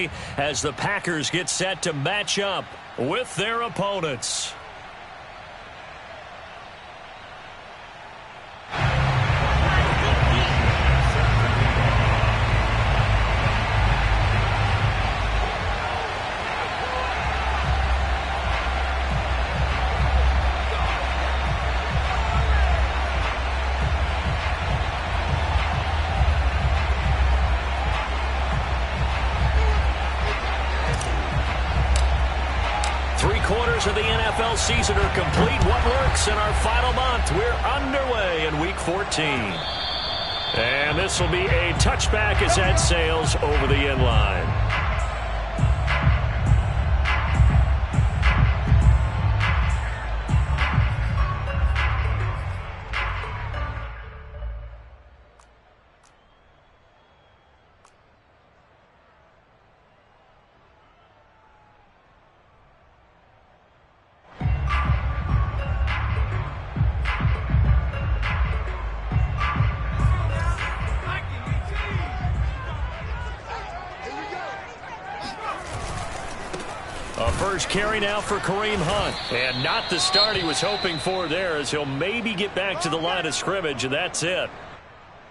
play as the Packers get set to match up with their opponents. Of the NFL season are complete. What lurks in our final month? We're underway in Week 14. And this will be a touchback as that sails over the end line. First carry now for Kareem Hunt. And not the start he was hoping for there, as he'll maybe get back to the line of scrimmage, and that's it.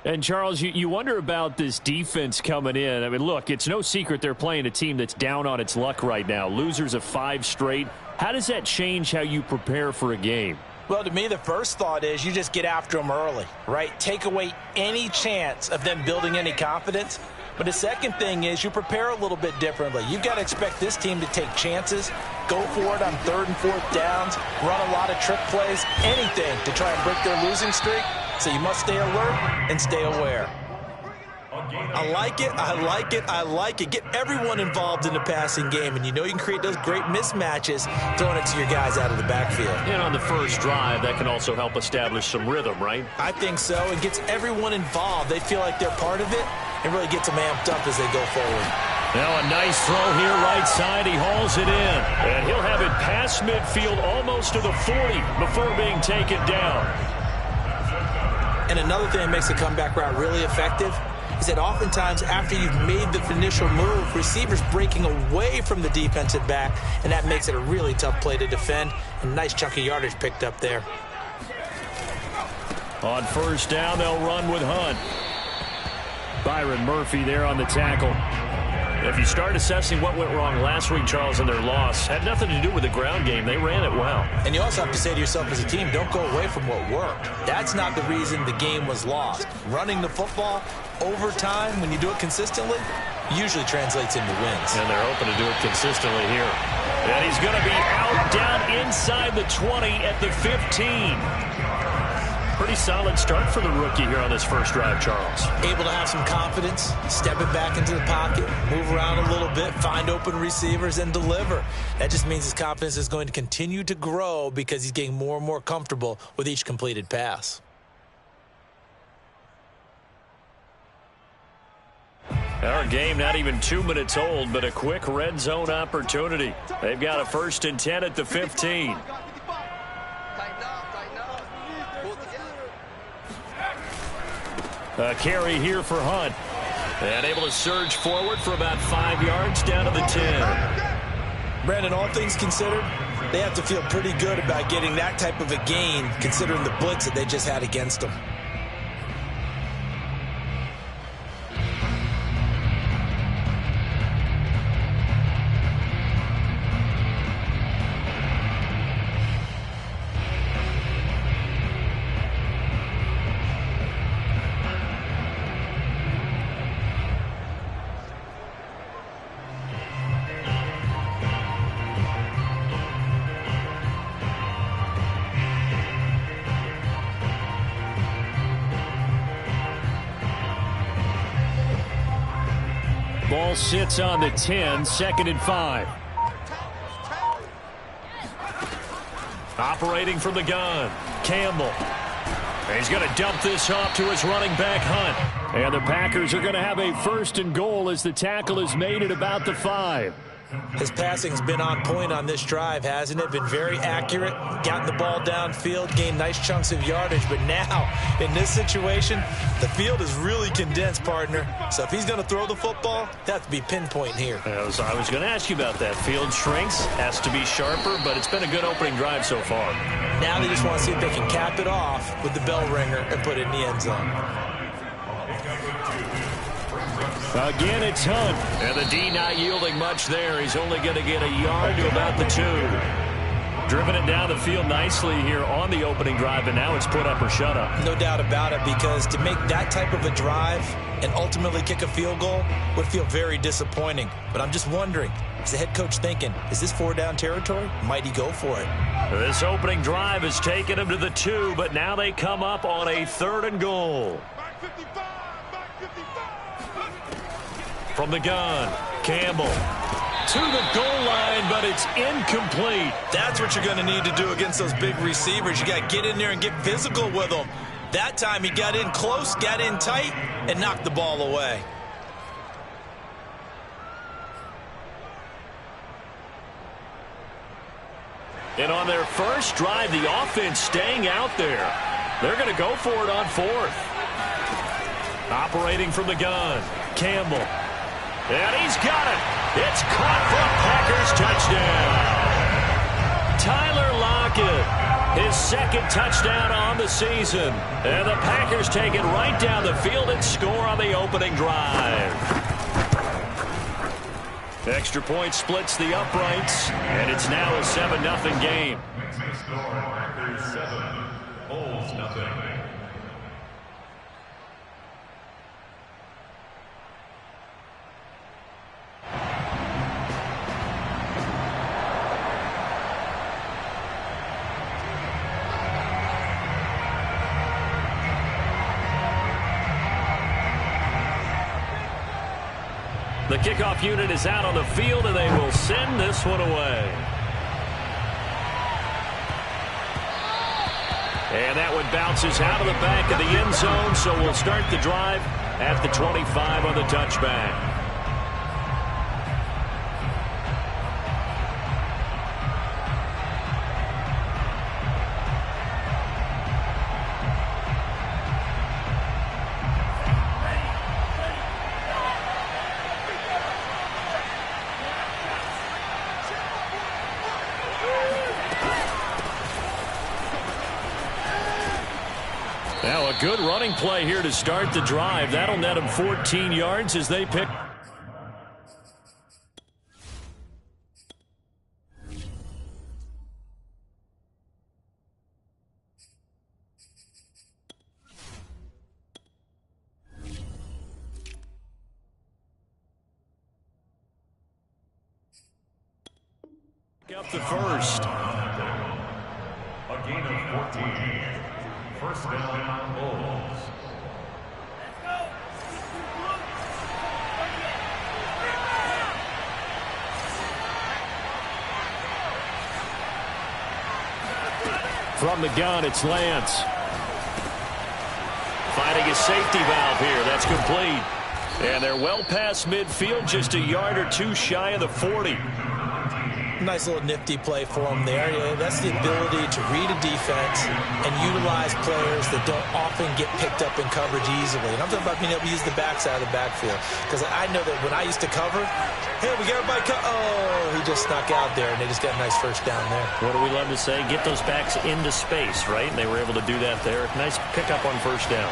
And, Charles, you wonder about this defense coming in. I mean, look, it's no secret they're playing a team that's down on its luck right now. Losers of 5 straight. How does that change how you prepare for a game? Well, to me, the first thought is you just get after them early, right? Take away any chance of them building any confidence. But the second thing is you prepare a little bit differently. You've got to expect this team to take chances, go for it on 3rd and 4th downs, run a lot of trick plays, anything to try and break their losing streak. So you must stay alert and stay aware. I like it, I like it, I like it. Get everyone involved in the passing game, and you know you can create those great mismatches throwing it to your guys out of the backfield. And on the first drive, that can also help establish some rhythm, right? I think so. It gets everyone involved. They feel like they're part of it, and really gets them amped up as they go forward. Now a nice throw here right side. He hauls it in. And he'll have it past midfield almost to the 40 before being taken down. And another thing that makes the comeback route really effective is that oftentimes after you've made the initial move, receivers breaking away from the defensive back, and that makes it a really tough play to defend. A nice chunk of yardage picked up there. On first down, they'll run with Hunt. Byron Murphy there on the tackle. If you start assessing what went wrong last week, Charles, in their loss, had nothing to do with the ground game. They ran it well. And you also have to say to yourself as a team, don't go away from what worked. That's not the reason the game was lost. Running the football over time, when you do it consistently, usually translates into wins. And they're hoping to do it consistently here. And he's going to be out down inside the 20 at the 15. Pretty solid start for the rookie here on this first drive, Charles. Able to have some confidence, step it back into the pocket, move around a little bit, find open receivers, and deliver. That just means his confidence is going to continue to grow because he's getting more and more comfortable with each completed pass. Our game not even 2 minutes old, but a quick red zone opportunity. They've got a 1st and 10 at the 15. A carry here for Hunt. And able to surge forward for about 5 yards down to the 10. Brandon, all things considered, they have to feel pretty good about getting that type of a gain considering the blitz that they just had against them. Ball sits on the 10, 2nd and 5. Operating from the gun, Campbell. And he's going to dump this off to his running back, Hunt. And the Packers are going to have a 1st and goal as the tackle is made at about the 5. His passing's been on point on this drive, hasn't it? Been very accurate, gotten the ball downfield, gained nice chunks of yardage. But now, in this situation, the field is really condensed, partner. So if he's going to throw the football, that has to be pinpoint here. I was going to ask you about that. Field shrinks, has to be sharper, but it's been a good opening drive so far. Now they just want to see if they can cap it off with the bell ringer and put it in the end zone. Again, it's Hunt. And the D not yielding much there. He's only going to get a yard to about the 2. Driven it down the field nicely here on the opening drive, and now it's put up or shut up. No doubt about it, because to make that type of a drive and ultimately kick a field goal would feel very disappointing. But I'm just wondering, is the head coach thinking, is this 4-down territory? Might he go for it? This opening drive has taken him to the 2, but now they come up on a 3rd and goal. From the gun, Campbell to the goal line, but it's incomplete. That's what you're going to need to do against those big receivers. You got to get in there and get physical with them. That time he got in close, got in tight, and knocked the ball away. And on their first drive, the offense staying out there. They're going to go for it on 4th. Operating from the gun, Campbell. And he's got it. It's caught for a Packers touchdown. Tyler Lockett, his 2nd touchdown on the season. And the Packers take it right down the field and score on the opening drive. Extra point splits the uprights, and it's now a 7-0 game. The kickoff unit is out on the field, and they will send this one away. And that one bounces out of the back of the end zone, so we'll start the drive at the 25 on the touchback. Now a good running play here to start the drive. That'll net them 14 yards as they pick. Up the first. A gain of 14. First down, Bulls. From the gun, it's Lance. Finding a safety valve here. That's complete. And they're well past midfield, just a yard or 2 shy of the 40. Nice little nifty play for him there. Yeah, that's the ability to read a defense and utilize players that don't often get picked up in coverage easily. And I'm talking about being able to use the backside of the backfield. Because I know that when I used to cover, hey, we got everybody oh, he just snuck out there, and they just got a nice first down there. What do we love to say? Get those backs into space, right? And they were able to do that there. Nice pickup on first down.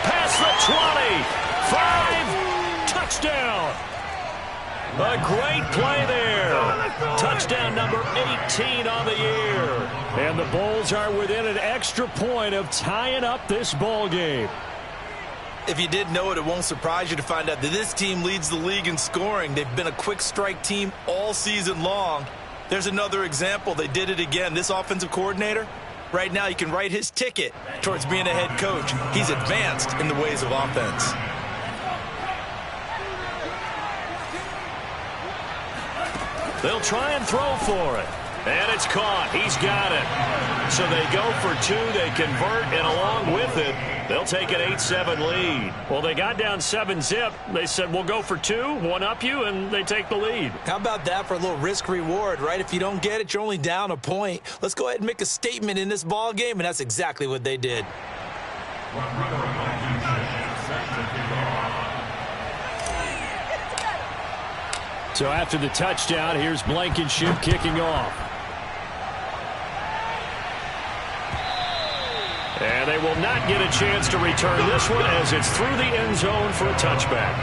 Past the 20. 5. Touchdown. A great play there. Touchdown number 18 on the year. And the Bulls are within an extra point of tying up this ball game. If you didn't know it, it won't surprise you to find out that this team leads the league in scoring. They've been a quick strike team all season long. There's another example. They did it again. This offensive coordinator, right now you can write his ticket towards being a head coach. He's advanced in the ways of offense. They'll try and throw for it. And it's caught. He's got it. So they go for 2. They convert, and along with it, they'll take an 8-7 lead. Well, they got down 7-zip. They said, we'll go for 2, one up you, and they take the lead. How about that for a little risk-reward, right? If you don't get it, you're only down a point. Let's go ahead and make a statement in this ball game, and that's exactly what they did. So after the touchdown, here's Blankenship kicking off. And they will not get a chance to return this one as it's through the end zone for a touchback.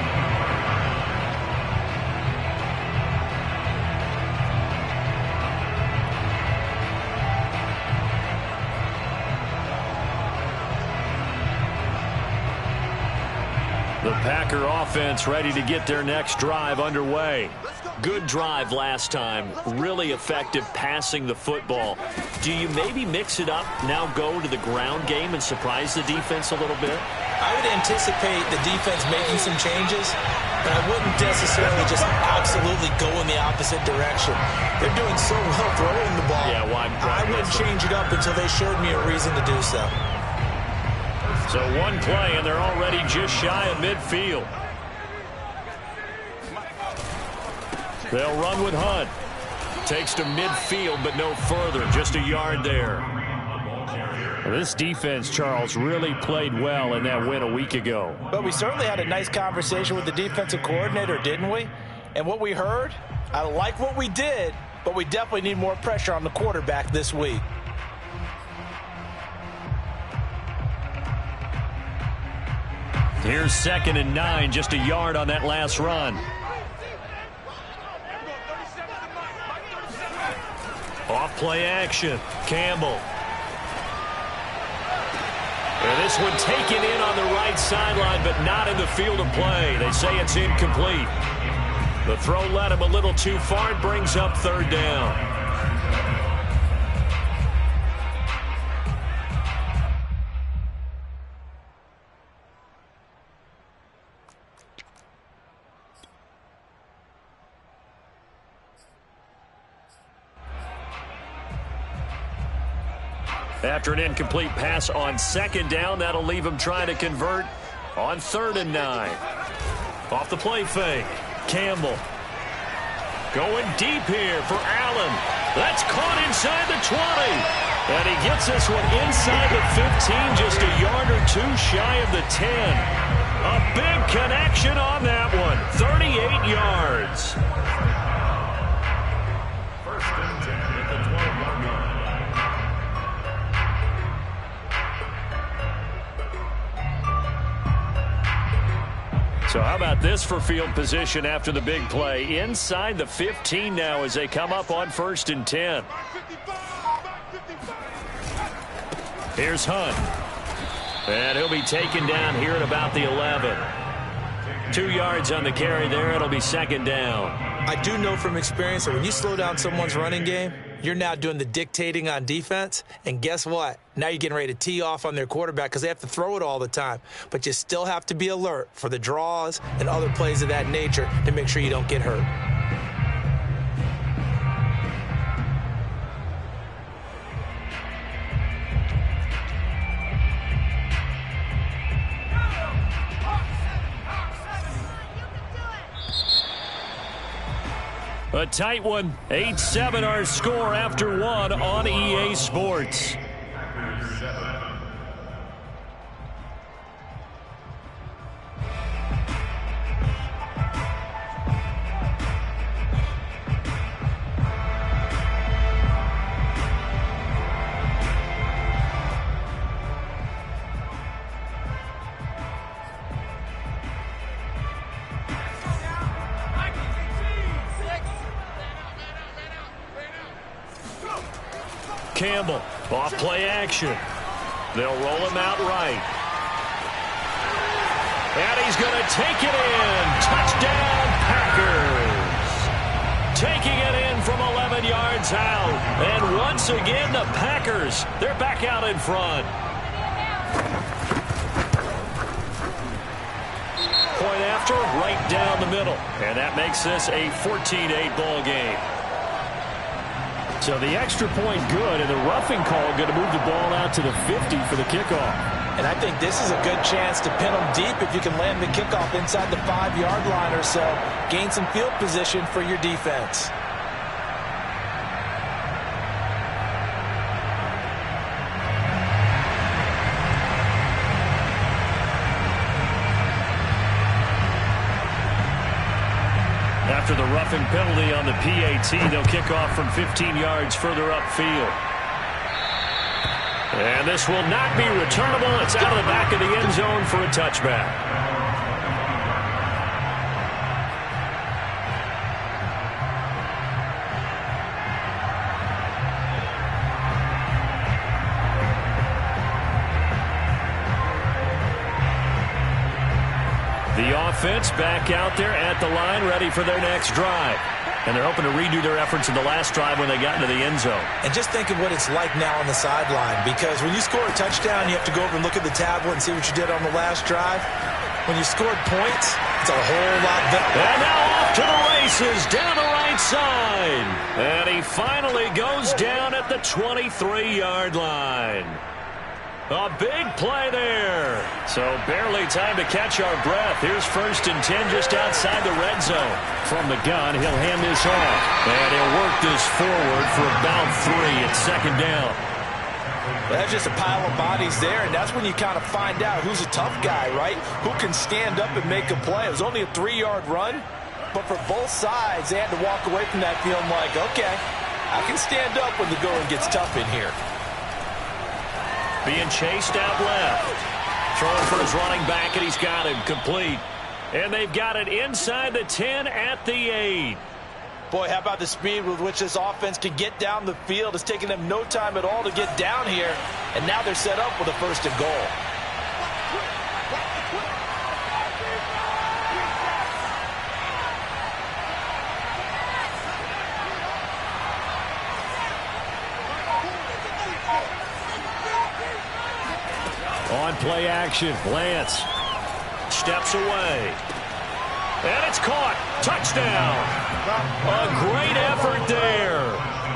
The Packer offense ready to get their next drive underway. Good drive last time. Really effective passing the football. Do you maybe mix it up, now go to the ground game and surprise the defense a little bit? I would anticipate the defense making some changes, but I wouldn't necessarily just absolutely go in the opposite direction. They're doing so well throwing the ball. Yeah, well, I wouldn't change it up until they showed me a reason to do so. So one play, and they're already just shy of midfield. They'll run with Hunt. Takes to midfield, but no further. Just a yard there. This defense, Charles, really played well in that win a week ago. But we certainly had a nice conversation with the defensive coordinator, didn't we? And what we heard, I like what we did, but we definitely need more pressure on the quarterback this week. Here's 2nd and 9, just a yard on that last run. Off play action, Campbell. And this one taken in on the right sideline, but not in the field of play. They say it's incomplete. The throw led him a little too far. It brings up 3rd down. After an incomplete pass on 2nd down, that'll leave him trying to convert on 3rd and 9. Off the play fake, Campbell. Going deep here for Allen. That's caught inside the 20. And he gets this one inside the 15, just a yard or 2 shy of the 10. A big connection on that one, 38 yards. First and 10 at the 12-yard line. So how about this for field position after the big play? Inside the 15 now as they come up on 1st and 10. Here's Hunt. And he'll be taken down here at about the 11. 2 yards on the carry there. It'll be 2nd down. I do know from experience that when you slow down someone's running game, you're now doing the dictating on defense. And guess what? Now you're getting ready to tee off on their quarterback because they have to throw it all the time. But you still have to be alert for the draws and other plays of that nature to make sure you don't get hurt. A tight one. 8-7 our score after 1 on EA Sports. Campbell, off play action. They'll roll him out right. And he's going to take it in. Touchdown, Packers. Taking it in from 11 yards out. And once again, the Packers, they're back out in front. Point after, right down the middle. And that makes this a 14-8 ball game. So the extra point good, and the roughing call going to move the ball out to the 50 for the kickoff. And I think this is a good chance to pin them deep if you can land the kickoff inside the 5-yard line or so. Gain some field position for your defense. After the roughing penalty on the PAT, they'll kick off from 15 yards further upfield. And this will not be returnable. It's out of the back of the end zone for a touchback. The offense back out there at the line, ready for their next drive. And they're hoping to redo their efforts in the last drive when they got into the end zone. And just think of what it's like now on the sideline, because when you score a touchdown, you have to go over and look at the tablet and see what you did on the last drive. When you scored points, it's a whole lot better. And now off to the races, down the right side. And he finally goes down at the 23-yard line. A big play there. So barely time to catch our breath. Here's 1st and 10 just outside the red zone. From the gun, he'll hand this off. And he'll work this forward for about 3 at 2nd down. That's just a pile of bodies there, and that's when you kind of find out who's a tough guy, right? Who can stand up and make a play. It was only a 3-yard run, but for both sides, they had to walk away from that feeling like, okay, I can stand up when the going gets tough in here. Being chased out left. Throwing for his running back, and he's got him complete. And they've got it inside the 10 at the 8. Boy, how about the speed with which this offense can get down the field. It's taken them no time at all to get down here. And now they're set up with a 1st and goal. On play action, Lance steps away. And it's caught. Touchdown. A great effort there.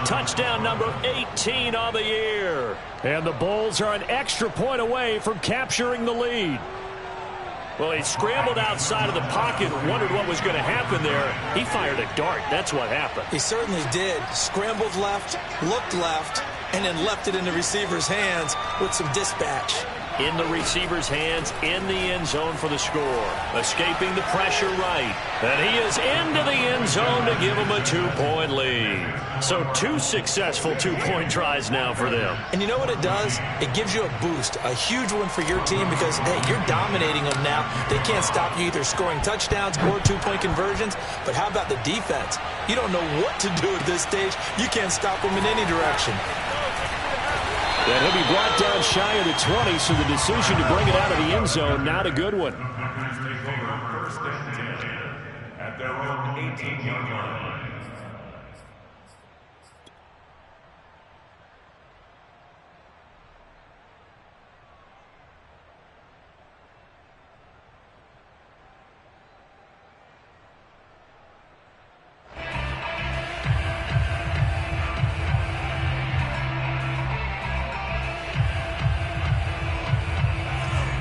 Touchdown number 18 on the year. And the Bulls are an extra point away from capturing the lead. Well, he scrambled outside of the pocket and wondered what was going to happen there. He fired a dart. That's what happened. He certainly did. Scrambled left, looked left, and then left it in the receiver's hands with some dispatch. In the receiver's hands, in the end zone for the score. Escaping the pressure right. And he is into the end zone to give him a 2-point lead. So 2 successful 2-point tries now for them. And you know what it does? It gives you a boost, a huge one for your team because, hey, you're dominating them now. They can't stop you either scoring touchdowns or 2-point conversions. But how about the defense? You don't know what to do at this stage. You can't stop them in any direction. And he'll be brought down shy of the 20, so the decision to bring it out of the end zone, not a good one. Take over 1st and 10 at their own 18-yard line.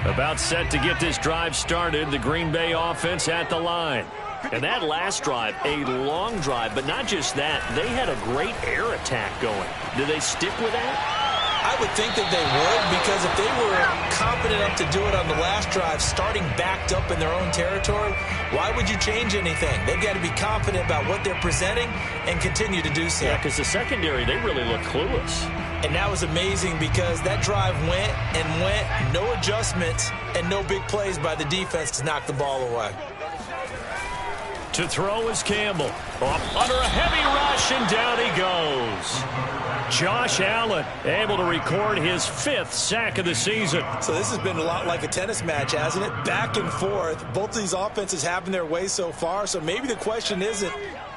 About set to get this drive started, the Green Bay offense at the line. And that last drive, a long drive, but not just that, they had a great air attack going. Do they stick with that? I would think that they would, because if they were confident enough to do it on the last drive, starting backed up in their own territory, why would you change anything? They've got to be confident about what they're presenting and continue to do so. Yeah, because the secondary, they really look clueless. And that was amazing because that drive went and went, no adjustments, and no big plays by the defense to knock the ball away. To throw is Campbell. Up under a heavy rush, and down he goes. Josh Allen able to record his 5th sack of the season. So this has been a lot like a tennis match, hasn't it? Back and forth. Both of these offenses having their way so far. So maybe the question isn't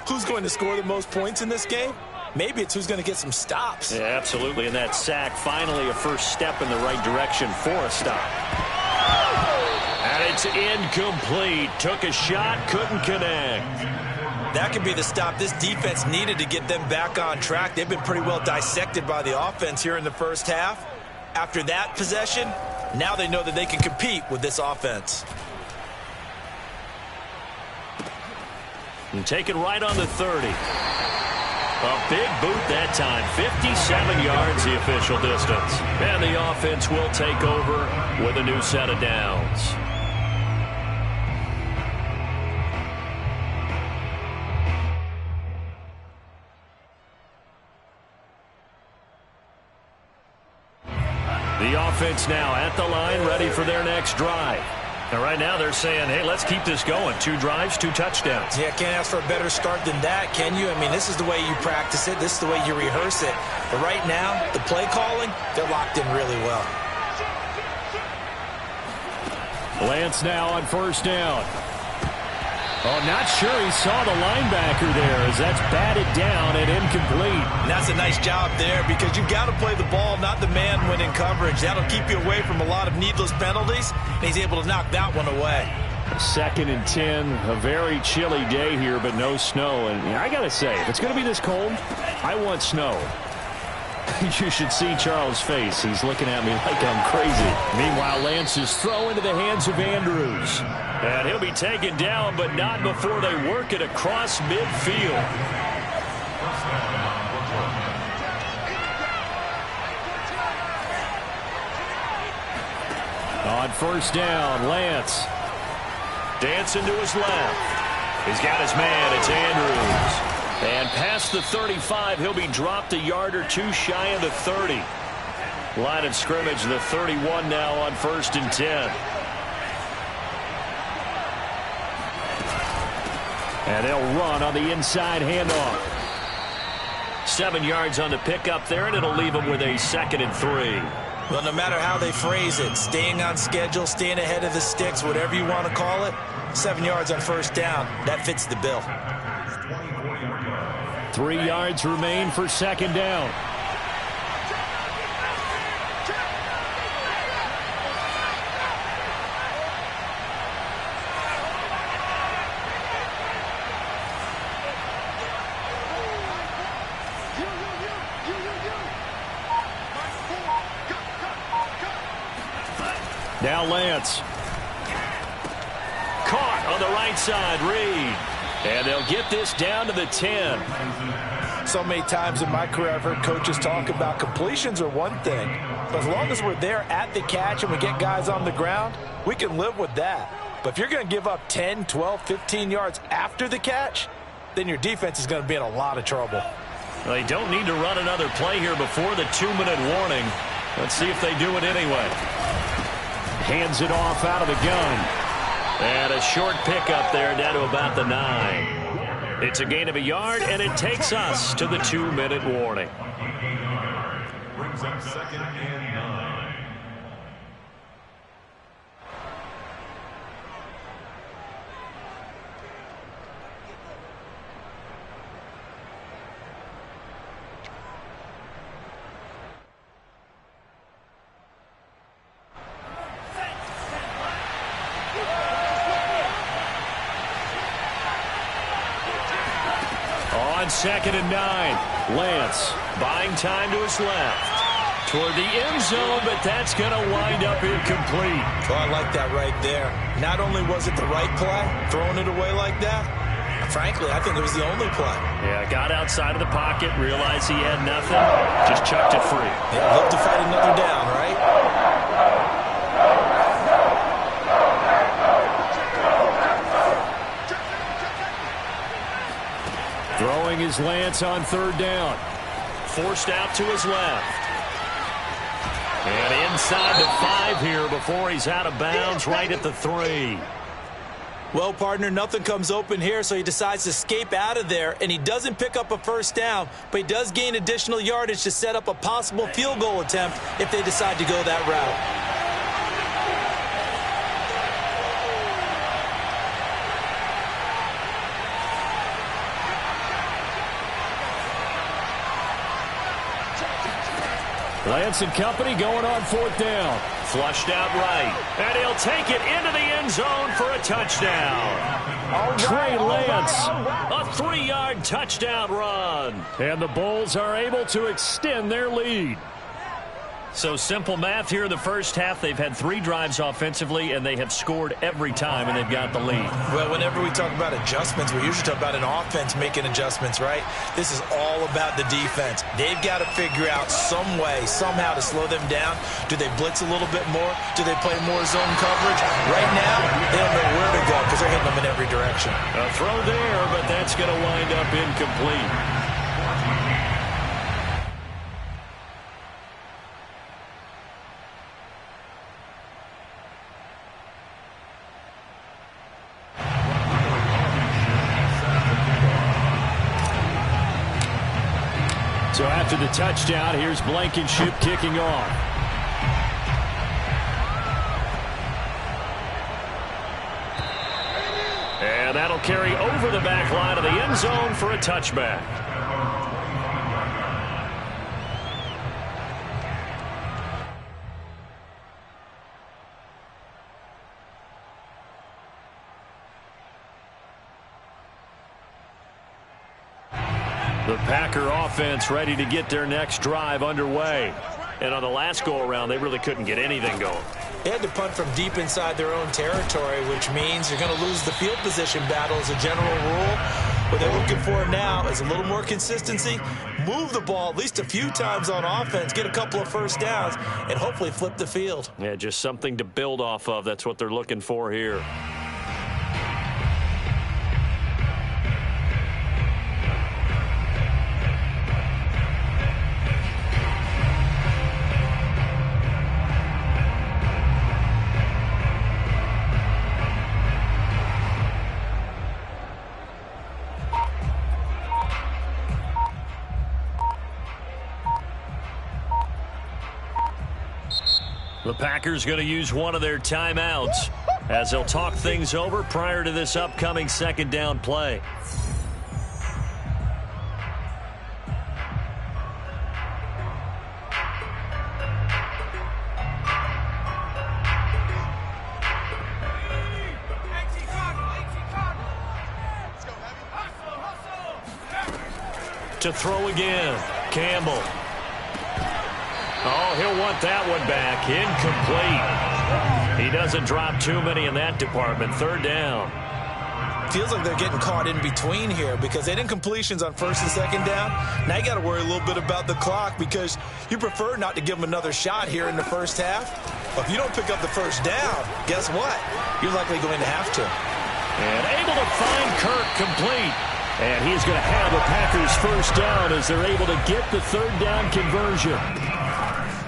who's going to score the most points in this game. Maybe it's who's going to get some stops. Yeah, absolutely. And that sack, finally a first step in the right direction for a stop. And it's incomplete. Took a shot, couldn't connect. That could be the stop this defense needed to get them back on track. They've been pretty well dissected by the offense here in the first half. After that possession, now they know that they can compete with this offense. And take it right on the 30. A big boot that time. 57 yards the official distance. And the offense will take over with a new set of downs. The offense now at the line, ready for their next drive. Now, right now they're saying, hey, let's keep this going. 2 drives, 2 touchdowns. Yeah, can't ask for a better start than that, can you? I mean, this is the way you practice it. This is the way you rehearse it. But right now, the play calling, they're locked in really well. Lance now on first down. Oh, not sure he saw the linebacker there as that's batted down and incomplete. And that's a nice job there because you've got to play the ball, not the man when in coverage. That'll keep you away from a lot of needless penalties, and he's able to knock that one away. 2nd and 10, a very chilly day here, but no snow. And I got to say, if it's going to be this cold, I want snow. You should see Charles' face. He's looking at me like I'm crazy. Meanwhile, Lance's throw into the hands of Andrews. And he'll be taken down, but not before they work it across midfield. On first down, Lance. Dancing to his left. He's got his man. It's Andrews. And past the 35, he'll be dropped a yard or 2 shy of the 30. Line of scrimmage, the 31 now on 1st and 10. And they'll run on the inside handoff. 7 yards on the pickup there, and it'll leave them with a 2nd and 3. Well, no matter how they phrase it, staying on schedule, staying ahead of the sticks, whatever you want to call it, 7 yards on first down, that fits the bill. 3 yards remain for 2nd down. Now Lance. Caught on the right side, Reed. And they'll get this down to the 10. So many times in my career I've heard coaches talk about completions are one thing. But as long as we're there at the catch and we get guys on the ground, we can live with that. But if you're going to give up 10, 12, 15 yards after the catch, then your defense is going to be in a lot of trouble. Well, they don't need to run another play here before the 2-minute warning. Let's see if they do it anyway. Hands it off out of the gun. And a short pickup there down to about the 9. It's a gain of a yard, and it takes us to the 2-minute warning. Brings up 2nd and 9. On 2nd and 9, Lance Buying time to his left. Toward the end zone, but that's going to wind up incomplete. Oh, I like that right there. Not only was it the right play, throwing it away like that, frankly, I think it was the only play. Yeah, got outside of the pocket, realized he had nothing, just chucked it free. Yeah, look to fight another down, right? throwing his Lance on 3rd down. Forced out to his left. And inside the 5 here before he's out of bounds right at the 3. Well, partner, nothing comes open here, so he decides to escape out of there, and he doesn't pick up a first down, but he does gain additional yardage to set up a possible field goal attempt if they decide to go that route. Lance and company going on 4th down. Flushed out right. And he'll take it into the end zone for a touchdown. Trey Lance. A 3-yard touchdown run. And the Bulls are able to extend their lead. So simple math here in the first half. They've had 3 drives offensively, and they have scored every time, and they've got the lead. Well, whenever we talk about adjustments, we usually talk about an offense making adjustments, right? This is all about the defense. They've got to figure out some way, somehow to slow them down. Do they blitz a little bit more? Do they play more zone coverage? Right now, they don't know where to go because they're hitting them in every direction. A throw there, but that's going to wind up incomplete. So after the touchdown, here's Blankenship kicking off. And that'll carry over the back line of the end zone for a touchback. The Packer offense ready to get their next drive underway. And on the last go-around, they really couldn't get anything going. They had to punt from deep inside their own territory, which means you're going to lose the field position battle as a general rule. What they're looking for now is a little more consistency, move the ball at least a few times on offense, get a couple of first downs, and hopefully flip the field. Yeah, just something to build off of. That's what they're looking for here. The Packers going to use one of their timeouts as they'll talk things over prior to this upcoming 2nd down play. To throw again, Campbell. Oh, he'll want that one back. Incomplete. He doesn't drop too many in that department. 3rd down. Feels like they're getting caught in between here because they didn't completions on 1st and 2nd down. Now you got to worry a little bit about the clock because you prefer not to give them another shot here in the first half. But if you don't pick up the 1st down, guess what? You're likely going to have to. And able to find Kirk complete. And he's going to have the Packers 1st down as they're able to get the 3rd down conversion.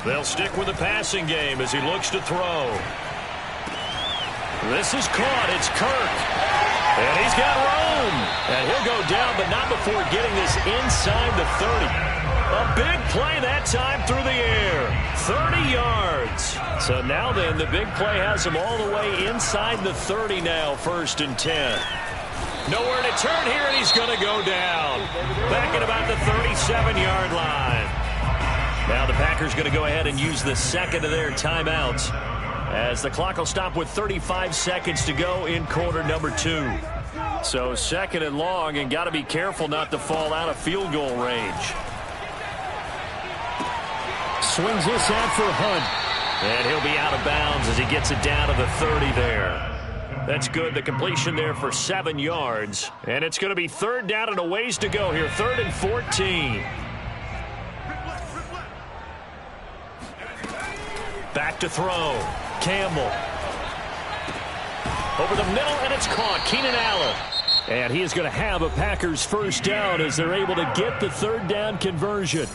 They'll stick with the passing game as he looks to throw. This is caught. It's Kirk. And he's got room. And he'll go down, but not before getting this inside the 30. A big play that time through the air. 30 yards. So now then, the big play has him all the way inside the 30 now, 1st and 10. Nowhere to turn here, and he's going to go down. Back at about the 37-yard line. Now the Packers going to go ahead and use the 2nd of their timeouts as the clock will stop with 35 seconds to go in quarter number 2. So 2nd and long, and got to be careful not to fall out of field goal range. Swings this out for Hunt. And he'll be out of bounds as he gets it down to the 30 there. That's good. The completion there for 7 yards. And it's going to be 3rd down and a ways to go here. 3rd and 14. Back to throw. Campbell. Over the middle, and it's caught. Keenan Allen. And he is going to have a Packers 1st down as they're able to get the 3rd down conversion.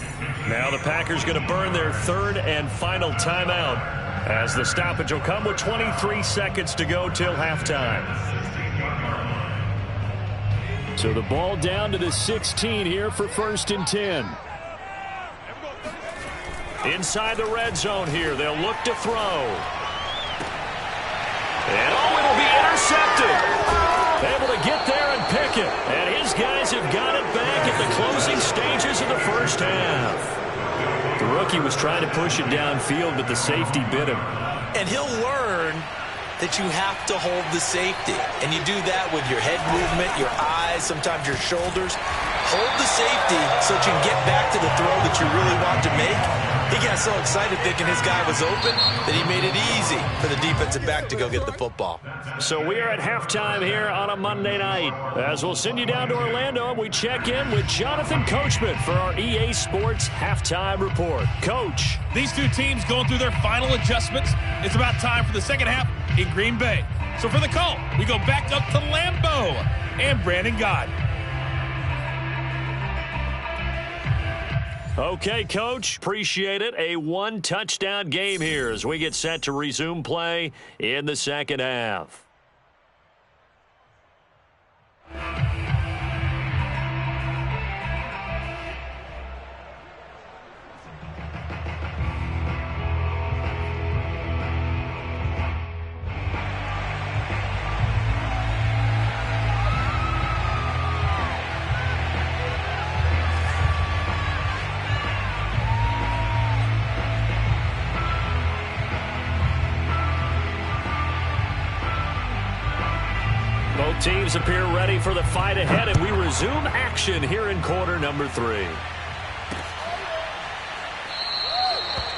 Now the Packers going to burn their 3rd and final timeout as the stoppage will come with 23 seconds to go till halftime. So the ball down to the 16 here for 1st and 10. Inside the red zone here. They'll look to throw. And it'll be intercepted. Able to get there and pick it. And his guys have got it back at the closing stages of the first half. The rookie he was trying to push it downfield, but the safety bit him. And he'll learn that you have to hold the safety. And you do that with your head movement, your eyes, sometimes your shoulders. Hold the safety so that you can get back to the throw that you really want to make. He got so excited thinking his guy was open that he made it easy for the defensive back to go get the football. So we are at halftime here on a Monday night. As we'll send you down to Orlando, we check in with Jonathan Coachman for our EA Sports Halftime Report. Coach. These two teams going through their final adjustments. It's about time for the second half in Green Bay. So for the call, we go back up to Lambeau and Brandon Gott. Okay, Coach, appreciate it. A one-touchdown game here as we get set to resume play in the second half. Both teams appear ready for the fight ahead, and we resume action here in quarter number 3.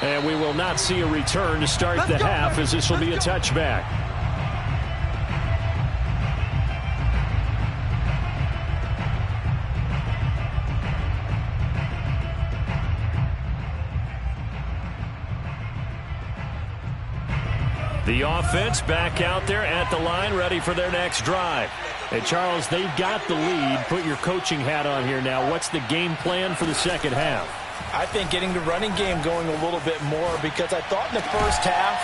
And we will not see a return to start the half, as this will be a touchback. The offense back out there at the line, ready for their next drive. Hey, Charles, they've got the lead. Put your coaching hat on here now. What's the game plan for the second half? I think getting the running game going a little bit more, because I thought in the first half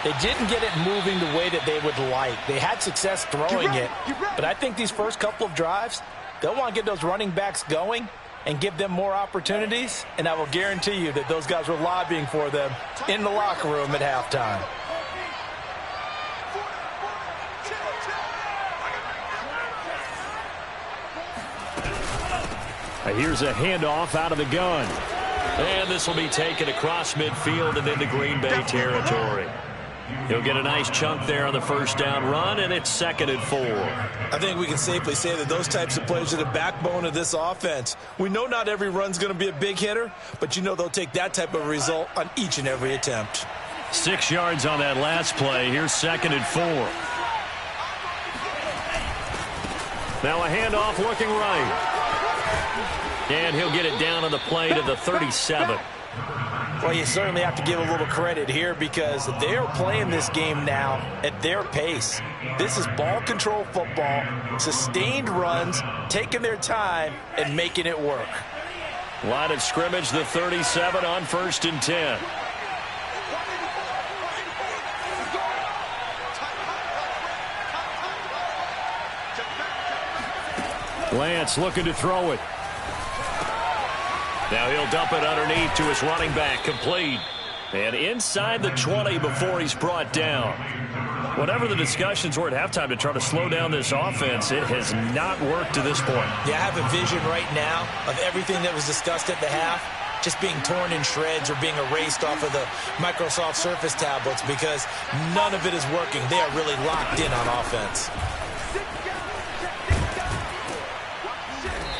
they didn't get it moving the way that they would like. They had success throwing it, but I think these first couple of drives, they'll want to get those running backs going and give them more opportunities, and I will guarantee you that those guys were lobbying for them in the locker room at halftime. Here's a handoff out of the gun. And this will be taken across midfield and into Green Bay territory. He'll get a nice chunk there on the first down run, and it's 2nd and 4. I think we can safely say that those types of plays are the backbone of this offense. We know not every run's going to be a big hitter, but you know they'll take that type of result on each and every attempt. 6 yards on that last play. Here's 2nd and 4. Now a handoff looking right. And he'll get it down on the play to the 37. Well, you certainly have to give a little credit here, because they're playing this game now at their pace. This is ball control football, sustained runs, taking their time and making it work. Line of scrimmage, the 37 on 1st and 10. Lance looking to throw it. Now he'll dump it underneath to his running back, complete. And inside the 20 before he's brought down. Whatever the discussions were at halftime to try to slow down this offense, it has not worked to this point. Yeah, I have a vision right now of everything that was discussed at the half just being torn in shreds or being erased off of the Microsoft Surface tablets, because none of it is working. They are really locked in on offense.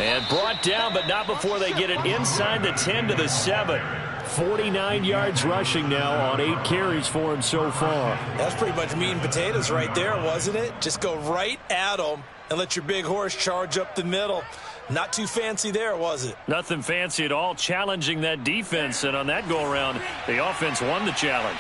And brought down, but not before they get it inside the 10 to the 7. 49 yards rushing now on 8 carries for him so far. That's pretty much meat and potatoes right there, wasn't it? Just go right at them and let your big horse charge up the middle. Not too fancy there, was it? Nothing fancy at all, challenging that defense. And on that go-around, the offense won the challenge.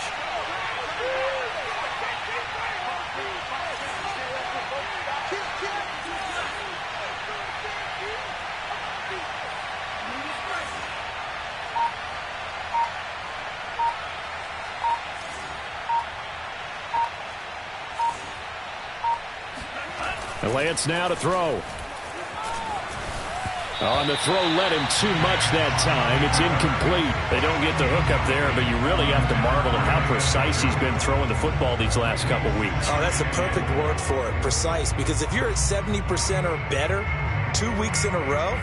Lance now to throw. On the throw, led him too much that time. It's incomplete. They don't get the hook up there, but you really have to marvel at how precise he's been throwing the football these last couple weeks. Oh, that's the perfect word for it, precise. Because if you're at 70% or better 2 weeks in a row,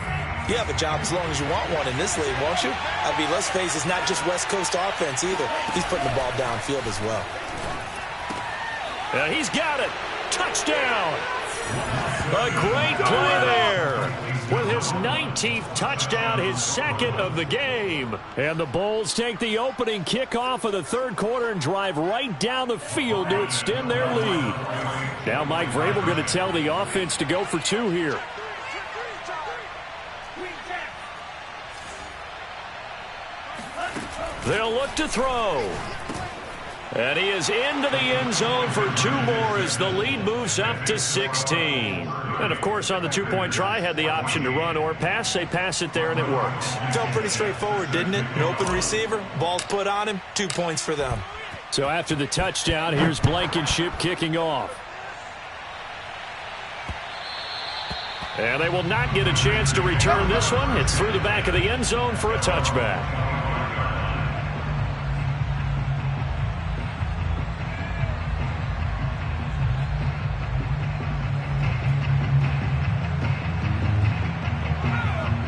You have a job as long as you want one in this league, won't you? I mean, let's face it, it's not just West Coast offense either. He's putting the ball downfield as well. And he's got it. Touchdown. A great play there. With his 19th touchdown, his second of the game. And the Bulls take the opening kickoff of the third quarter and drive right down the field to extend their lead. Now Mike Vrabel going to tell the offense to go for two here. They'll look to throw. And he is into the end zone for two more as the lead moves up to 16. And, of course, on the two-point try, had the option to run or pass. They pass it there, and it works. Felt pretty straightforward, didn't it? An open receiver, ball's put on him, 2 points for them. So after the touchdown, here's Blankenship kicking off. And they will not get a chance to return this one. It's through the back of the end zone for a touchback.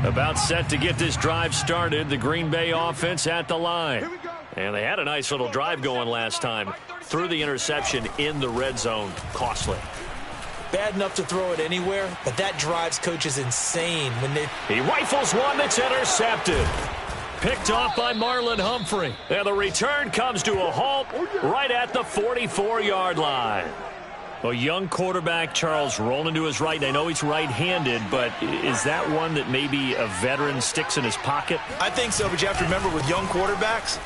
About set to get this drive started. The Green Bay offense at the line. And they had a nice little drive going last time. Threw the interception in the red zone. Costly. Bad enough to throw it anywhere, but that drives coaches insane when they... He rifles one that's intercepted. Picked off by Marlon Humphrey. And the return comes to a halt right at the 44-yard line. A young quarterback, Charles, rolling to his right. I know he's right-handed, but is that one that maybe a veteran sticks in his pocket? I think so, but you have to remember with young quarterbacks,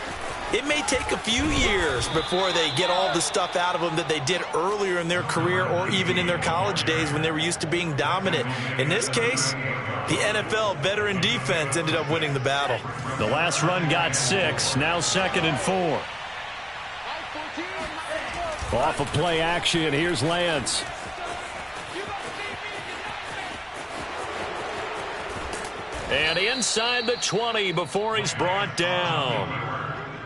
it may take a few years before they get all the stuff out of them that they did earlier in their career or even in their college days when they were used to being dominant. In this case, the NFL veteran defense ended up winning the battle. The last run got 6, now 2nd and 4. Off of play action, here's Lance. And inside the 20 before he's brought down.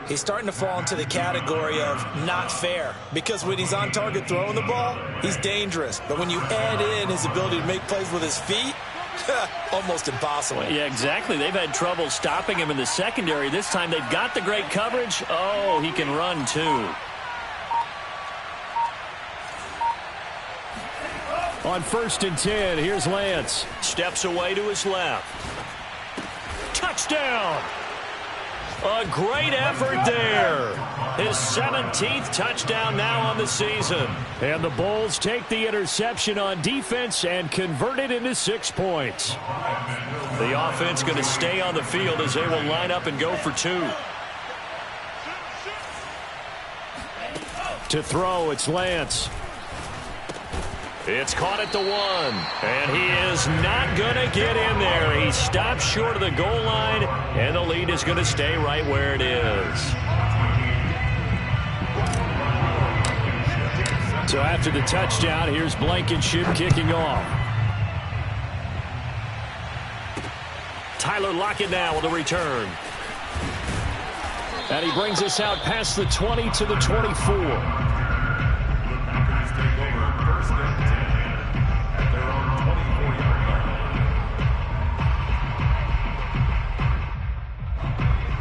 He's starting to fall into the category of not fair because when he's on target throwing the ball, he's dangerous. But when you add in his ability to make plays with his feet, almost impossible. Yeah, exactly. They've had trouble stopping him in the secondary. This time they've got the great coverage. Oh, he can run too. On 1st and 10, here's Lance. Steps away to his left. Touchdown! A great effort there. His 17th touchdown now on the season. And the Bulls take the interception on defense and convert it into 6 points. The offense going to stay on the field as they will line up and go for 2. To throw, it's Lance. It's caught at the 1, and he is not going to get in there. He stops short of the goal line, and the lead is going to stay right where it is. So after the touchdown, here's Blankenship kicking off. Tyler Lockett now with a return. And he brings us out past the 20 to the 24.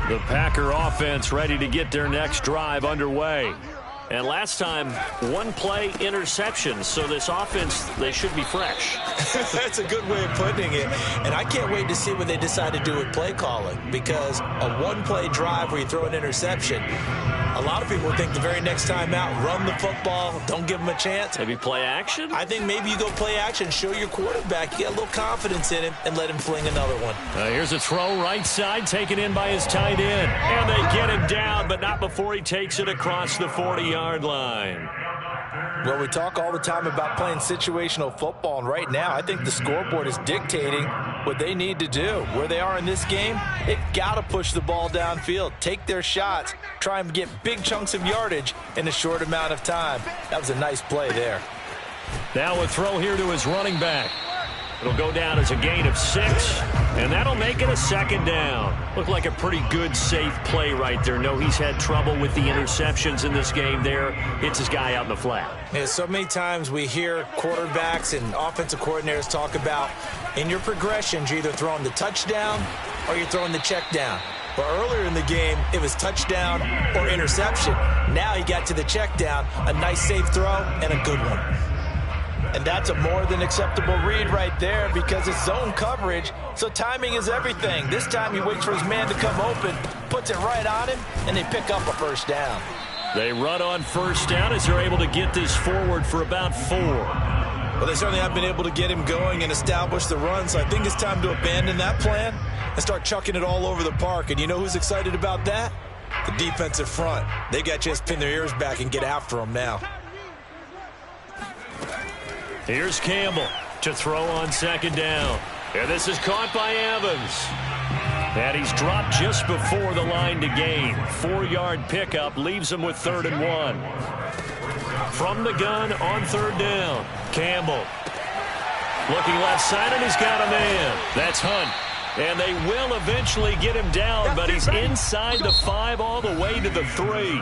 The Packer offense ready to get their next drive underway. And last time, 1 play interception. So this offense, they should be fresh. That's a good way of putting it. And I can't wait to see what they decide to do with play calling. Because a 1-play drive where you throw an interception, a lot of people think the very next time out, run the football, don't give them a chance. Maybe play action? I think maybe you go play action, show your quarterback, you get a little confidence in him, and let him fling another one. Here's a throw right side, taken in by his tight end. And they get him down, but not before he takes it across the 40-yard line. Well, we talk all the time about playing situational football, and right now I think the scoreboard is dictating what they need to do. Where they are in this game, they've got to push the ball downfield, take their shots, try and get big chunks of yardage in a short amount of time. That was a nice play there. Now a throw here to his running back. It'll go down as a gain of 6, and that'll make it a 2nd down. Looked like a pretty good, safe play right there. No, he's had trouble with the interceptions in this game there. Hits his guy out in the flat. Yeah, so many times we hear quarterbacks and offensive coordinators talk about In your progressions, you're either throwing the touchdown or you're throwing the check down. But earlier in the game, it was touchdown or interception. Now he got to the check down, a nice safe throw, and a good one. And that's a more than acceptable read right there because it's zone coverage, so timing is everything. This time he waits for his man to come open, puts it right on him, and they pick up a first down. They run on first down as they're able to get this forward for about 4. Well, they certainly have been able to get him going and establish the run, so I think it's time to abandon that plan and start chucking it all over the park. And you know who's excited about that? The defensive front. They got to just pin their ears back and get after him now. Here's Campbell to throw on second down. And this is caught by Evans. And he's dropped just before the line to gain. 4-yard pickup leaves him with 3rd and 1. From the gun on 3rd down. Campbell looking left side, and he's got a man. That's Hunt. And they will eventually get him down, but he's inside the 5 all the way to the 3.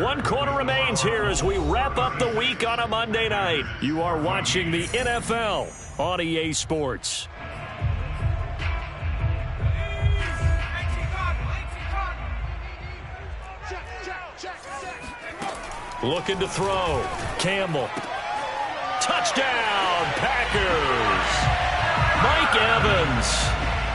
1 quarter remains here as we wrap up the week on a Monday night. You are watching the NFL on EA Sports. Looking to throw. Campbell. Touchdown, Packers. Mike Evans.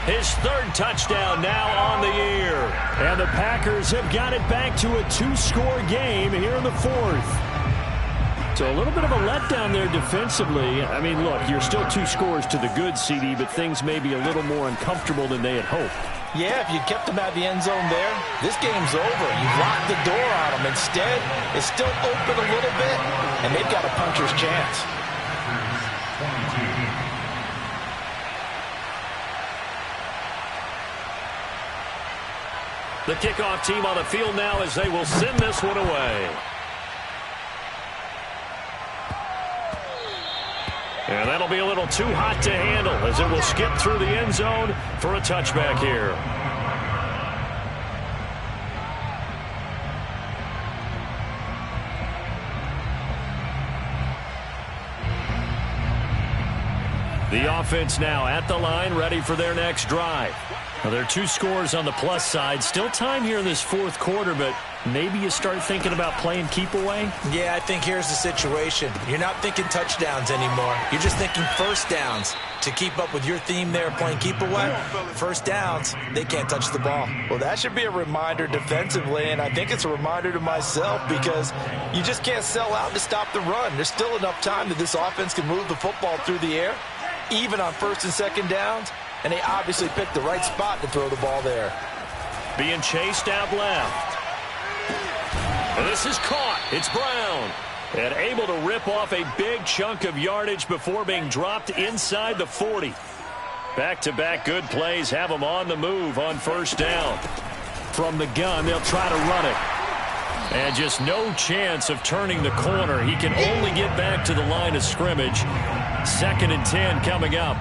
His 3rd touchdown now on the year. And the Packers have got it back to a 2-score game here in the 4th. So a little bit of a letdown there defensively. I mean, look, you're still 2 scores to the good, CD, but things may be a little more uncomfortable than they had hoped. Yeah, if you kept them out the end zone there, this game's over. You've locked the door on them. Instead, it's still open a little bit, and they've got a puncher's chance. The kickoff team on the field now as they will send this one away. And that'll be a little too hot to handle as it will skip through the end zone for a touchback here. The offense now at the line, ready for their next drive. Well, there are 2 scores on the plus side. Still time here in this 4th quarter, but maybe you start thinking about playing keep away? Yeah, I think here's the situation. You're not thinking touchdowns anymore. You're just thinking first downs. To keep up with your theme there, playing keep away, first downs, they can't touch the ball. Well, that should be a reminder defensively, and I think it's a reminder to myself because you just can't sell out to stop the run. There's still enough time that this offense can move the football through the air, even on 1st and 2nd downs. And they obviously picked the right spot to throw the ball there. Being chased out left. And this is caught. It's Brown. And able to rip off a big chunk of yardage before being dropped inside the 40. Back-to-back good plays have them on the move on 1st down. From the gun, they'll try to run it. And just no chance of turning the corner. He can only get back to the line of scrimmage. 2nd and 10 coming up.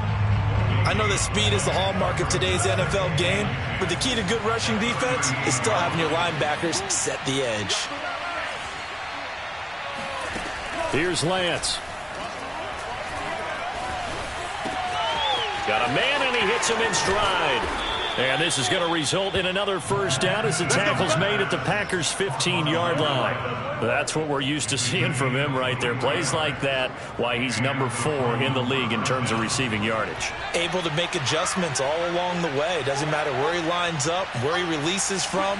I know that speed is the hallmark of today's NFL game, but the key to good rushing defense is still having your linebackers set the edge. Here's Lance. Got a man, and he hits him in stride. And this is going to result in another first down as the tackle's made at the Packers' 15-yard line. That's what we're used to seeing from him right there. Plays like that, why he's number 4 in the league in terms of receiving yardage. Able to make adjustments all along the way. Doesn't matter where he lines up, where he releases from.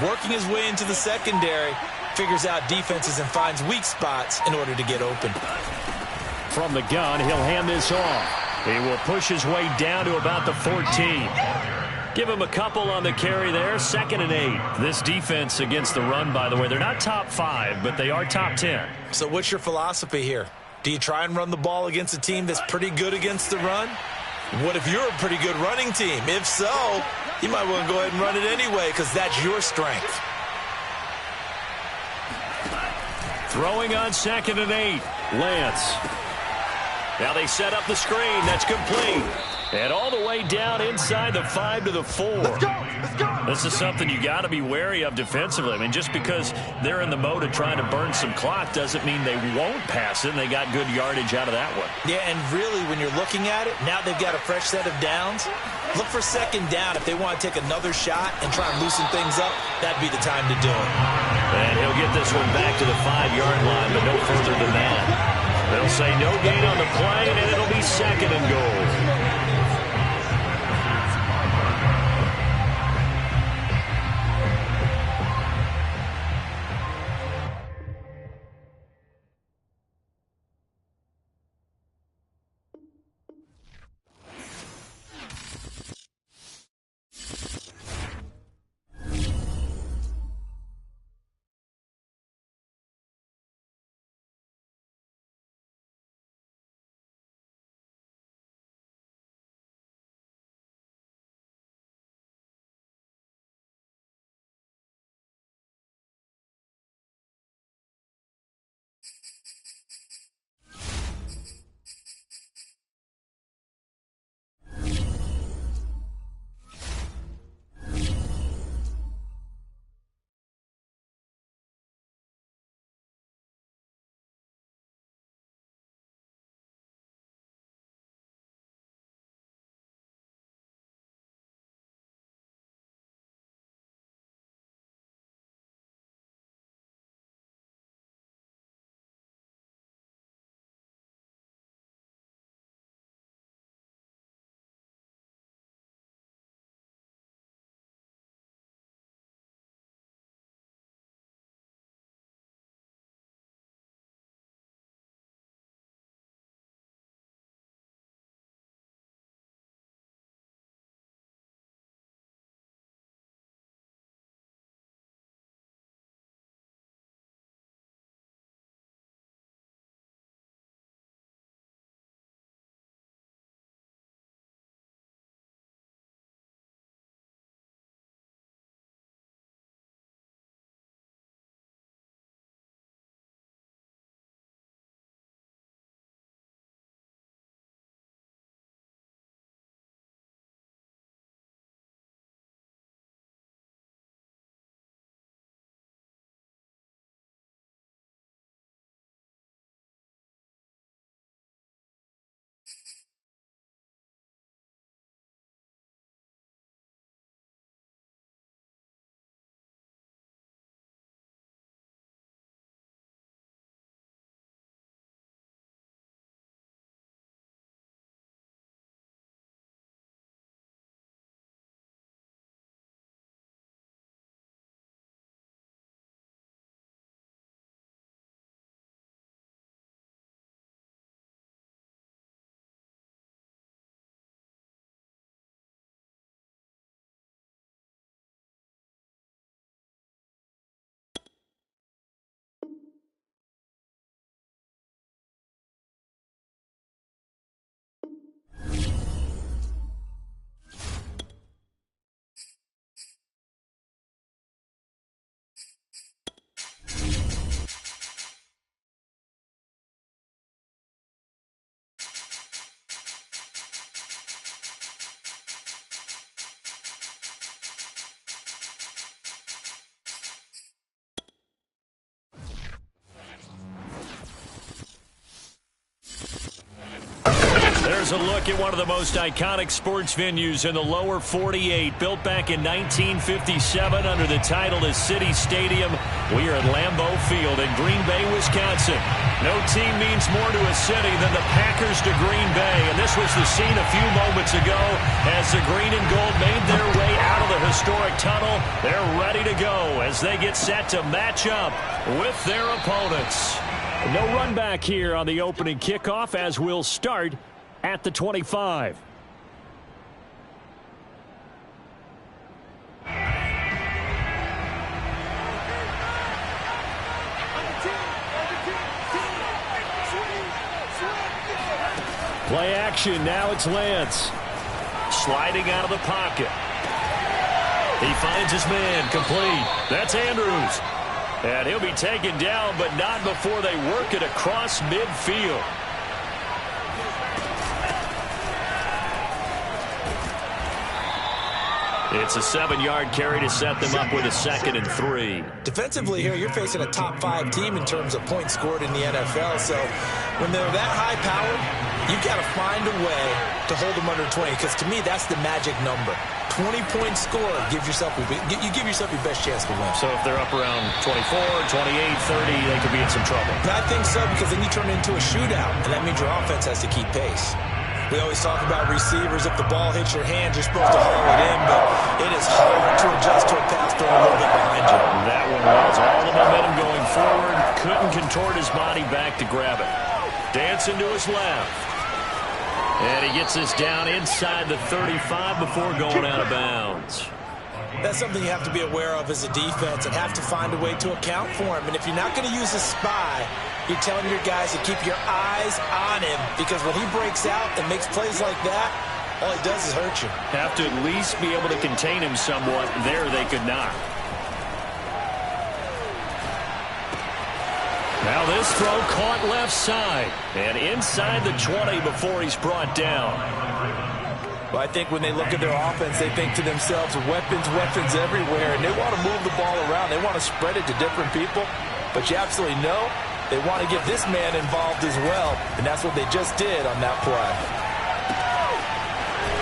Working his way into the secondary, figures out defenses and finds weak spots in order to get open. From the gun, he'll hand this off. He will push his way down to about the 14. Give him a couple on the carry there. 2nd and 8. This defense against the run, by the way, they're not top 5, but they are top 10. So what's your philosophy here? Do you try and run the ball against a team that's pretty good against the run? What if you're a pretty good running team? If so, you might want to go ahead and run it anyway because that's your strength. Throwing on 2nd and 8. Lance. Now they set up the screen. That's complete. And all the way down inside the 5 to the 4. Let's go. Let's go. This is something you got to be wary of defensively. I mean, just because they're in the mode of trying to burn some clock doesn't mean they won't pass it. And they got good yardage out of that one. Yeah, and really, when you're looking at it, now they've got a fresh set of downs. Look for second down. If they want to take another shot and try and loosen things up, that'd be the time to do it. And he'll get this one back to the 5-yard line, but no further than that. They'll say no gain on the play, and it'll be second and goal. There's a look at one of the most iconic sports venues in the lower 48, built back in 1957 under the title of City Stadium. We are at Lambeau Field in Green Bay, Wisconsin. No team means more to a city than the Packers to Green Bay, and this was the scene a few moments ago as the green and gold made their way out of the historic tunnel. They're ready to go as they get set to match up with their opponents. No run back here on the opening kickoff as we'll start at the 25. Play action. Now it's Lance. Sliding out of the pocket. He finds his man complete. That's Andrews. And he'll be taken down, but not before they work it across midfield. It's a 7-yard carry to set them up with a 2nd and 3. Defensively here, you're facing a top 5 team in terms of points scored in the NFL. So when they're that high powered, you've got to find a way to hold them under 20. Because to me, that's the magic number. 20-point score, you give yourself your best chance to win. So if they're up around 24, 28, 30, they could be in some trouble. I think so, because then you turn it into a shootout, and that means your offense has to keep pace. We always talk about receivers. If the ball hits your hand, you're supposed to haul it in, but it is hard to adjust to a pass thrown a little bit behind you. That one was all the momentum going forward. Couldn't contort his body back to grab it. Dancing to his left. And he gets this down inside the 35 before going out of bounds. That's something you have to be aware of as a defense and have to find a way to account for him. And if you're not going to use a spy, you're telling your guys to keep your eyes on him, because when he breaks out and makes plays like that, all he does is hurt you. Have to at least be able to contain him somewhat. There they could not. Now this throw caught left side and inside the 20 before he's brought down. Well, I think when they look at their offense, they think to themselves, weapons everywhere, and they want to move the ball around. They want to spread it to different people, but you absolutely know they want to get this man involved as well, and that's what they just did on that play.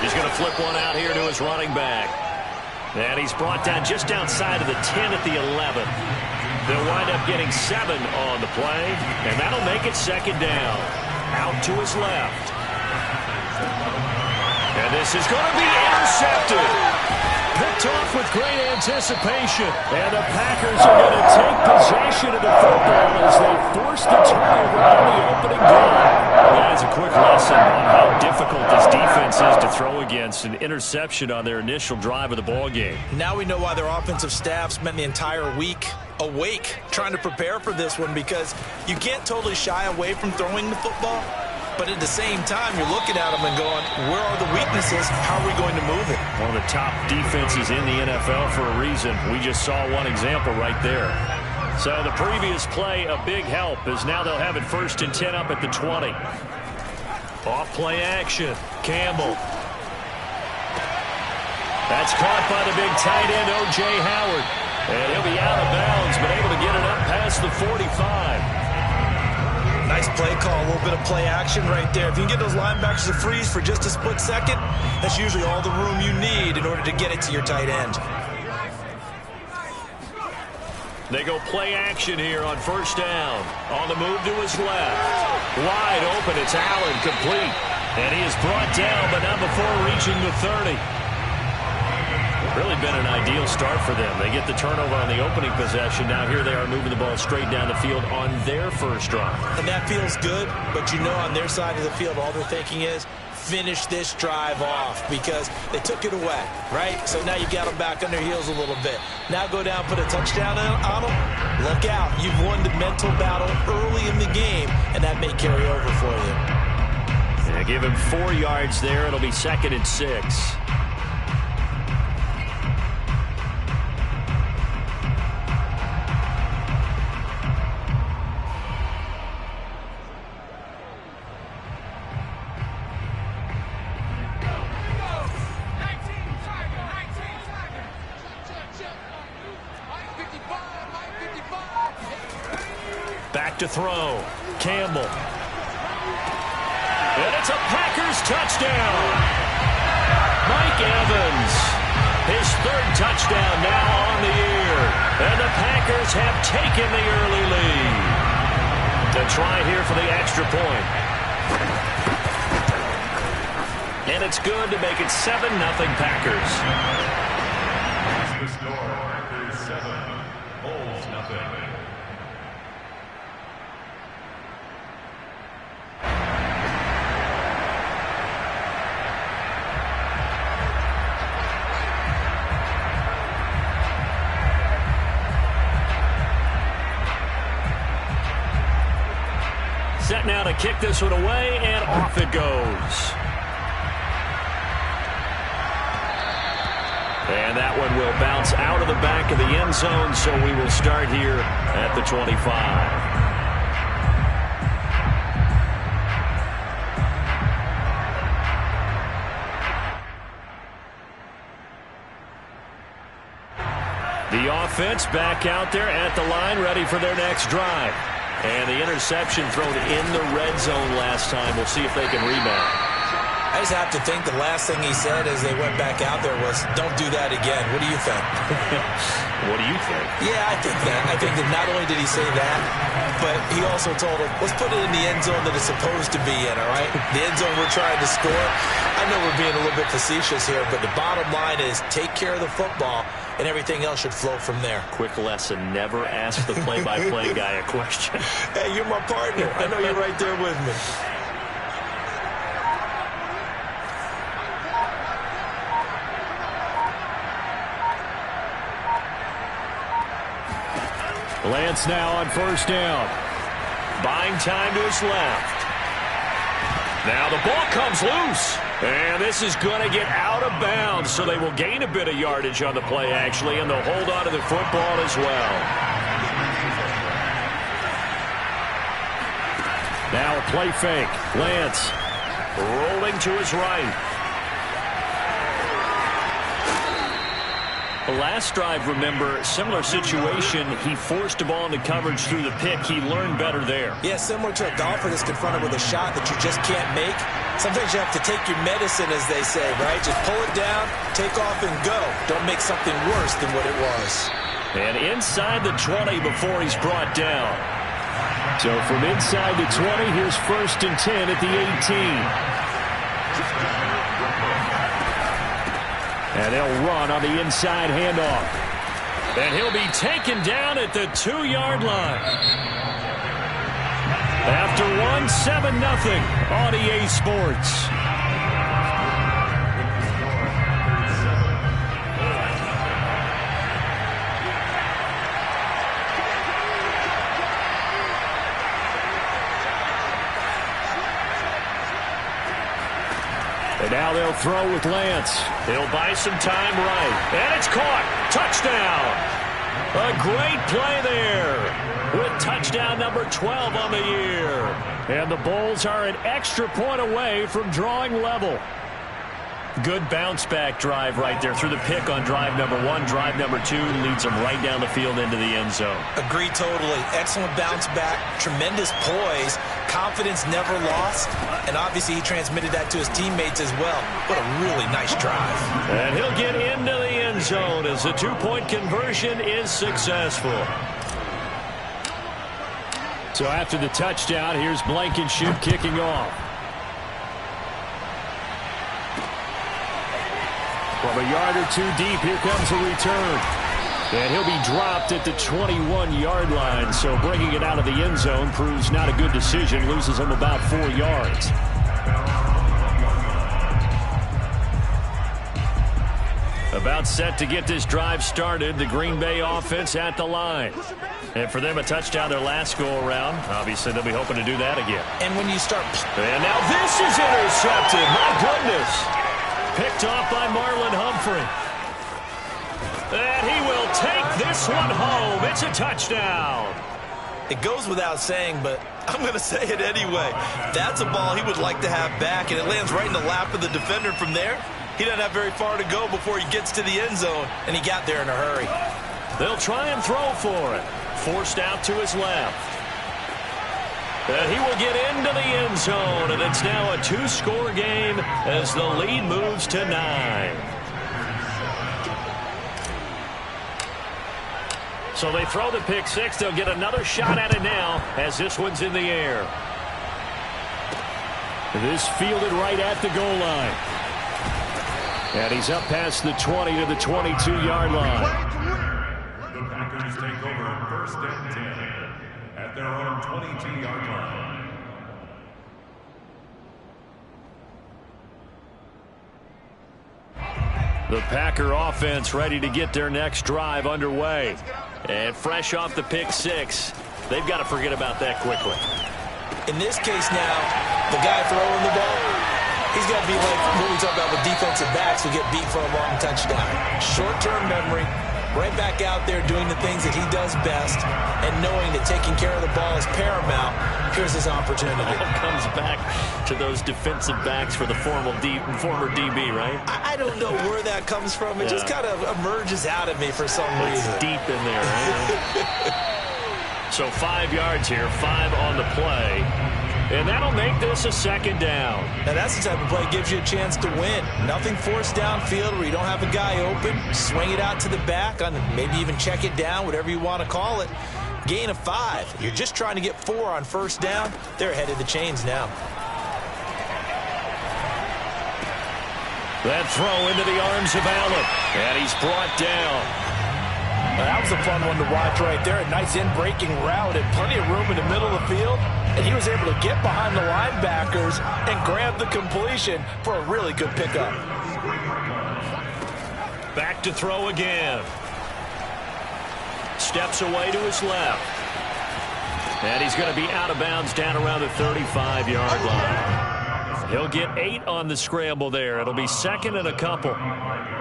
He's going to flip one out here to his running back. And he's brought down just outside of the 10 at the 11. They'll wind up getting 7 on the play, and that'll make it 2nd down. Out to his left. And this is going to be intercepted. Picked off with great anticipation. And the Packers are going to take possession of the football as they force the turnover on the opening drive. That is a quick lesson on how difficult this defense is to throw against. An interception on their initial drive of the ball game. Now we know why their offensive staff spent the entire week awake trying to prepare for this one, because you can't totally shy away from throwing the football. But at the same time, you're looking at them and going, where are the weaknesses? How are we going to move it? One of the top defenses in the NFL for a reason. We just saw one example right there. So the previous play, a big help, as now they'll have it 1st and 10 up at the 20. Off play action. Campbell. That's caught by the big tight end, O.J. Howard. And he'll be out of bounds, but able to get it up past the 45. Nice play call, a little bit of play action right there. If you can get those linebackers to freeze for just a split second, that's usually all the room you need in order to get it to your tight end. They go play action here on 1st down. On the move to his left. Wide open, it's Allen, complete. And he is brought down, but not before reaching the 30. Really been an ideal start for them. They get the turnover on the opening possession. Now here they are moving the ball straight down the field on their 1st drive. And that feels good, but you know on their side of the field, all they're thinking is, finish this drive off, because they took it away, right? So now you got them back on their heels a little bit. Now go down, put a touchdown on them. Look out. You've won the mental battle early in the game, and that may carry over for you. Yeah, give him 4 yards there. It'll be 2nd and 6. Back to throw. Campbell. And it's a Packers touchdown. Mike Evans. His 3rd touchdown now on the year. And the Packers have taken the early lead. To try here for the extra point. And it's good to make it 7-0 Packers. The score is 7. Bulls nothing. Set now to kick this one away, and off it goes. And that one will bounce out of the back of the end zone, so we will start here at the 25. The offense back out there at the line, ready for their next drive. And the interception thrown in the red zone last time. We'll see if they can rebound. I just have to think the last thing he said as they went back out there was, don't do that again. What do you think? What do you think? Yeah, I think that. I think that not only did he say that, but he also told him, let's put it in the end zone that it's supposed to be in, all right? The end zone we're trying to score. I know we're being a little bit facetious here, but the bottom line is take care of the football, and everything else should flow from there. Quick lesson, never ask the play-by-play guy a question. Hey, you're my partner. I know you're right there with me. Lance now on first down. Buying time to his left. Now the ball comes loose. And this is going to get out of bounds, so they will gain a bit of yardage on the play, actually, and they'll hold on to the football as well. Now a play fake. Lance rolling to his right. The last drive, remember, similar situation. He forced the ball into coverage through the pick. He learned better there. Yeah, similar to a golfer that's confronted with a shot that you just can't make. Sometimes you have to take your medicine, as they say, right? Just pull it down, take off, and go. Don't make something worse than what it was. And inside the 20 before he's brought down. So from inside the 20, here's 1st and 10 at the 18. And they'll run on the inside handoff. And he'll be taken down at the 2-yard line. After 7-0 on EA Sports. And now they'll throw with Lance. He'll buy some time right. And it's caught. Touchdown. A great play there with touchdown number 12 on the year. And the Bulls are an extra point away from drawing level. Good bounce-back drive right there through the pick on drive number 1. Drive number 2 leads them right down the field into the end zone. Agree totally. Excellent bounce-back, tremendous poise, confidence never lost, and obviously he transmitted that to his teammates as well. What a really nice drive. And he'll get into the end zone as the 2-point conversion is successful. So after the touchdown, here's Blankenship kicking off. From a yard or 2 deep, here comes a return. And he'll be dropped at the 21-yard line. So bringing it out of the end zone proves not a good decision. Loses him about 4 yards. About set to get this drive started. The Green Bay offense at the line. And for them, a touchdown their last go-around. Obviously, they'll be hoping to do that again. And when you start... And now this is intercepted. My goodness. Picked off by Marlon Humphrey. And he will take this one home. It's a touchdown. It goes without saying, but I'm going to say it anyway. That's a ball he would like to have back, and it lands right in the lap of the defender from there. He doesn't have very far to go before he gets to the end zone, and he got there in a hurry. They'll try and throw for it. Forced out to his left. And he will get into the end zone, and it's now a 2-score game as the lead moves to 9. So they throw the pick 6. They'll get another shot at it now as this one's in the air. This fielded right at the goal line. And he's up past the 20 to the 22-yard line. The Packers take over 1st and 10 at their own 22-yard line. The Packer offense ready to get their next drive underway. And fresh off the pick 6, they've got to forget about that quickly. In this case now, the guy throwing the ball, he's got to be like what we talk about with defensive backs who get beat for a long touchdown. Short-term memory, right back out there doing the things that he does best and knowing that taking care of the ball is paramount. Here's his opportunity. It all comes back to those defensive backs for the former DB, right? I don't know where that comes from. It just kind of emerges out of me for some reason. It's deep in there, right? So 5 yards here, 5 on the play. And that'll make this a second down. Now, that's the type of play that gives you a chance to win. Nothing forced downfield where you don't have a guy open. Swing it out to the back, on maybe even check it down, whatever you want to call it. Gain of 5. You're just trying to get 4 on first down. They're ahead of the chains now. That throw into the arms of Allen. And he's brought down. Well, that was a fun one to watch right there. A nice in-breaking route and plenty of room in the middle of the field. And he was able to get behind the linebackers and grab the completion for a really good pickup. Back to throw again. Steps away to his left. And he's going to be out of bounds down around the 35-yard line. He'll get 8 on the scramble there. It'll be second and a couple.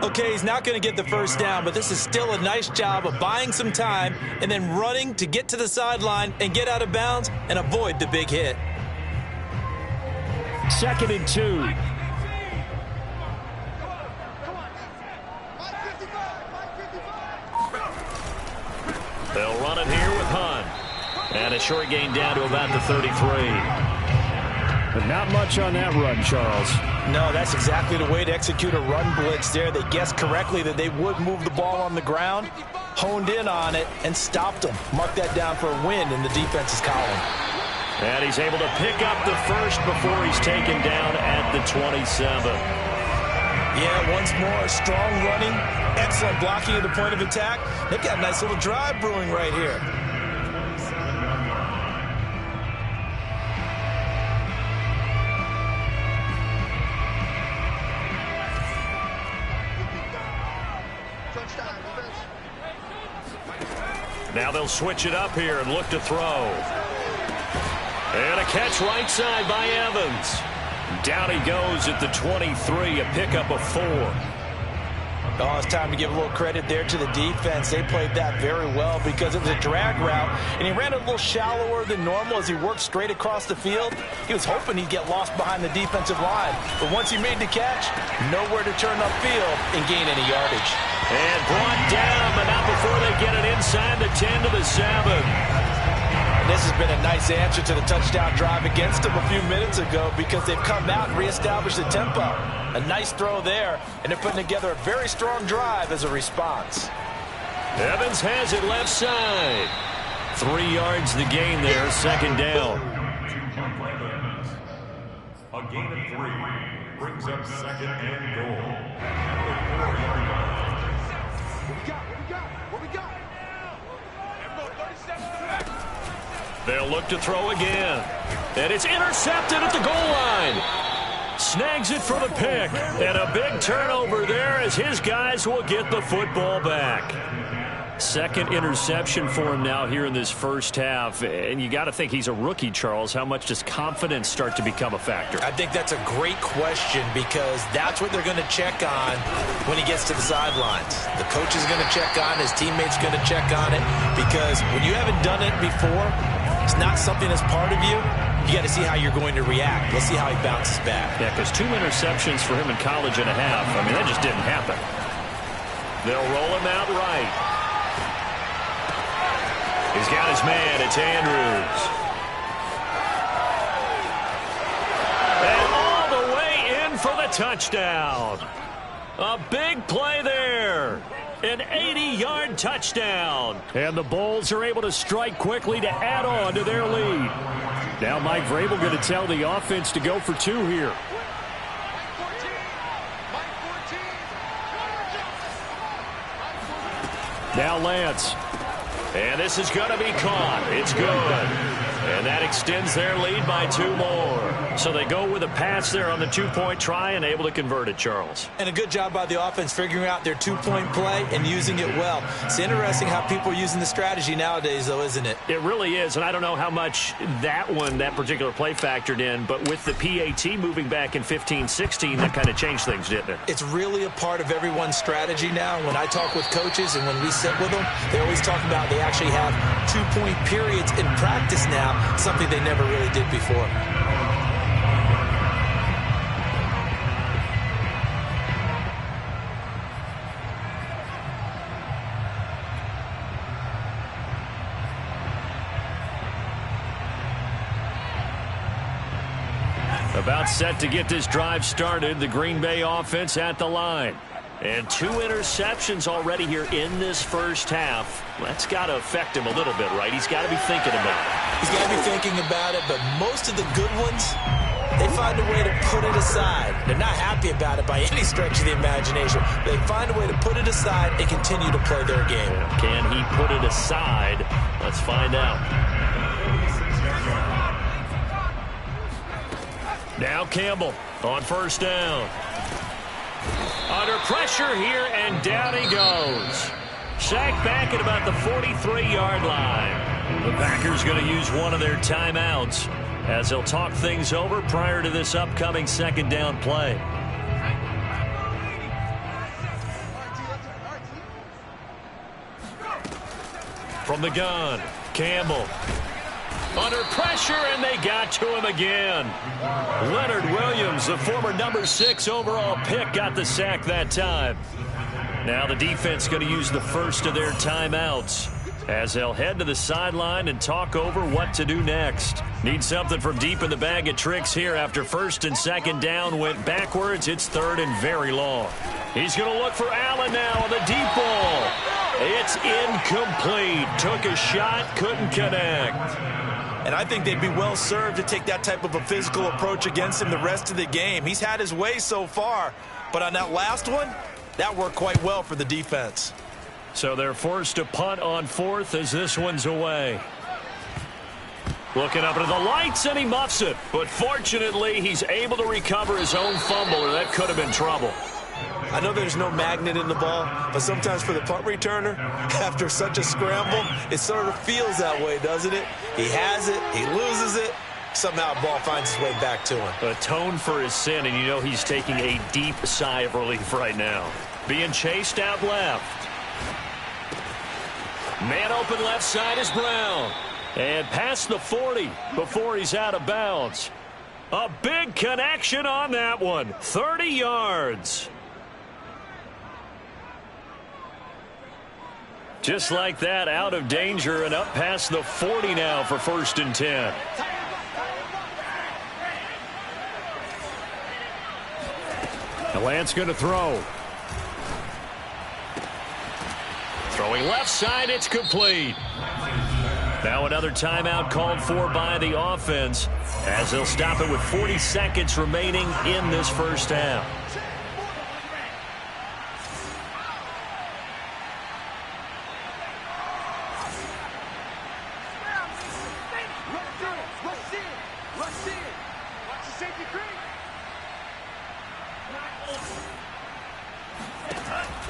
Okay, he's not going to get the first down, but this is still a nice job of buying some time and then running to get to the sideline and get out of bounds and avoid the big hit. Second and 2. They'll run it here with Hunt. And a short gain down to about the 33. But not much on that run, Charles. No, that's exactly the way to execute a run blitz there. They guessed correctly that they would move the ball on the ground, honed in on it, and stopped them. Mark that down for a win in the defense's column. And he's able to pick up the first before he's taken down at the 27. Yeah, once more, strong running, excellent blocking at the point of attack. They've got a nice little drive brewing right here. Now they'll switch it up here and look to throw. And a catch right side by Evans. Down he goes at the 23, a pickup of 4. Oh, it's time to give a little credit there to the defense. They played that very well because it was a drag route, and he ran a little shallower than normal as he worked straight across the field. He was hoping he'd get lost behind the defensive line, but once he made the catch, nowhere to turn upfield and gain any yardage. And brought down, but not before they get it inside the 10 to the 7. And this has been a nice answer to the touchdown drive against them a few minutes ago because they've come out and reestablished the tempo. A nice throw there, and they're putting together a very strong drive as a response. Evans has it left side. 3 yards the gain there, second down. A gain of 3 brings up second and goal. They'll look to throw again. And it's intercepted at the goal line. Snags it for the pick. And a big turnover there as his guys will get the football back. Second interception for him now here in this first half. And you got to think he's a rookie, Charles. How much does confidence start to become a factor? I think that's a great question because that's what they're going to check on when he gets to the sidelines. The coach is going to check on, his teammates are going to check on it because when you haven't done it before, it's not something that's part of you. You got to see how you're going to react. Let's see how he bounces back. Yeah, because 2 interceptions for him in college and a half. I mean, that just didn't happen. They'll roll him out right. He's got his man. It's Andrews. And all the way in for the touchdown. A big play there. An 80-yard touchdown. And the Bulls are able to strike quickly to add on to their lead. Now Mike Vrabel going to tell the offense to go for 2 here. Now Lance. And this is going to be caught. It's good. And that extends their lead by 2 more. So they go with a pass there on the two-point try and able to convert it, Charles. And a good job by the offense figuring out their two-point play and using it well. It's interesting how people are using the strategy nowadays, though, isn't it? It really is, and I don't know how much that particular play factored in, but with the PAT moving back in 15-16, that kind of changed things, didn't it? It's really a part of everyone's strategy now. When I talk with coaches and when we sit with them, they always talk about they actually have two-point periods in practice now, something they never really did before. About set to get this drive started, the Green Bay offense at the line. And 2 interceptions already here in this first half. That's got to affect him a little bit, right? He's got to be thinking about it. He's got to be thinking about it, but most of the good ones, they find a way to put it aside. They're not happy about it by any stretch of the imagination. They find a way to put it aside and continue to play their game. Can he put it aside? Let's find out. Now Campbell on first down. Under pressure here, and down he goes. Sacked back at about the 43-yard line. The Packers going to use one of their timeouts as they'll talk things over prior to this upcoming second down play. From the gun, Campbell. Under pressure, and they got to him again. Leonard Williams, the former number 6 overall pick, got the sack that time. Now the defense going to use the first of their timeouts as they'll head to the sideline and talk over what to do next. Need something from deep in the bag of tricks here after first and second down went backwards. It's third and very long. He's going to look for Allen now on the deep ball. It's incomplete. Took a shot, couldn't connect. And I think they'd be well served to take that type of a physical approach against him the rest of the game. He's had his way so far, but on that last one, that worked quite well for the defense. So they're forced to punt on fourth as this one's away. Looking up into the lights, and he muffs it. But fortunately, he's able to recover his own fumble, or that could have been trouble. I know there's no magnet in the ball, but sometimes for the punt returner, after such a scramble, it sort of feels that way, doesn't it? He has it, he loses it, somehow the ball finds its way back to him. Atone for his sin, and you know he's taking a deep sigh of relief right now. Being chased out left. Man open left side is Brown. And past the 40 before he's out of bounds. A big connection on that one. 30 yards. Just like that, out of danger and up past the 40 now for first and 10. Lance going to throw. Throwing left side, it's complete. Now another timeout called for by the offense as they'll stop it with 40 seconds remaining in this first half.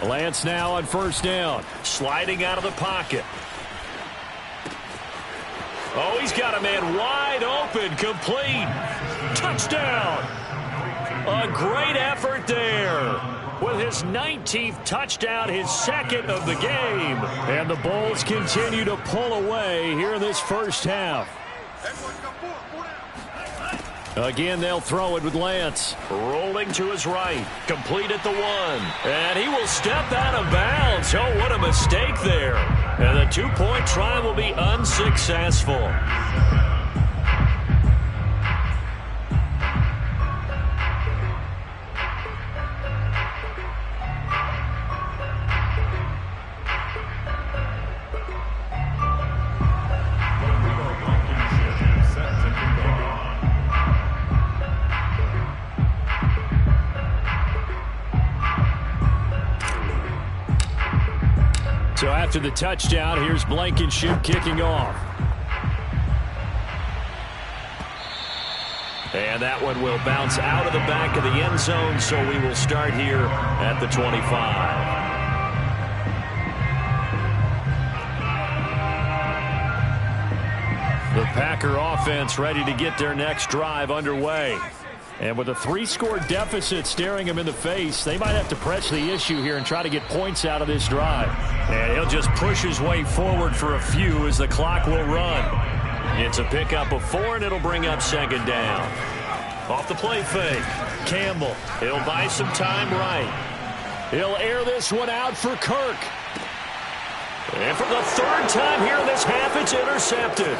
Lance now on first down, sliding out of the pocket. Oh, he's got a man wide open, complete. Touchdown. A great effort there. With his 19th touchdown, his second of the game. And the Bulls continue to pull away here in this first half. Again, they'll throw it with Lance. Rolling to his right. Complete at the 1. And he will step out of bounds. Oh, what a mistake there. And the two-point try will be unsuccessful. So after the touchdown, here's Blankenship kicking off. And that one will bounce out of the back of the end zone, so we will start here at the 25. The Packer offense ready to get their next drive underway. And with a 3-score deficit staring him in the face, they might have to press the issue here and try to get points out of this drive. And he'll just push his way forward for a few as the clock will run. It's a pickup of 4, and it'll bring up second down. Off the play fake, Campbell. He'll buy some time right. He'll air this one out for Kirk. And for the 3rd time here in this half, it's intercepted.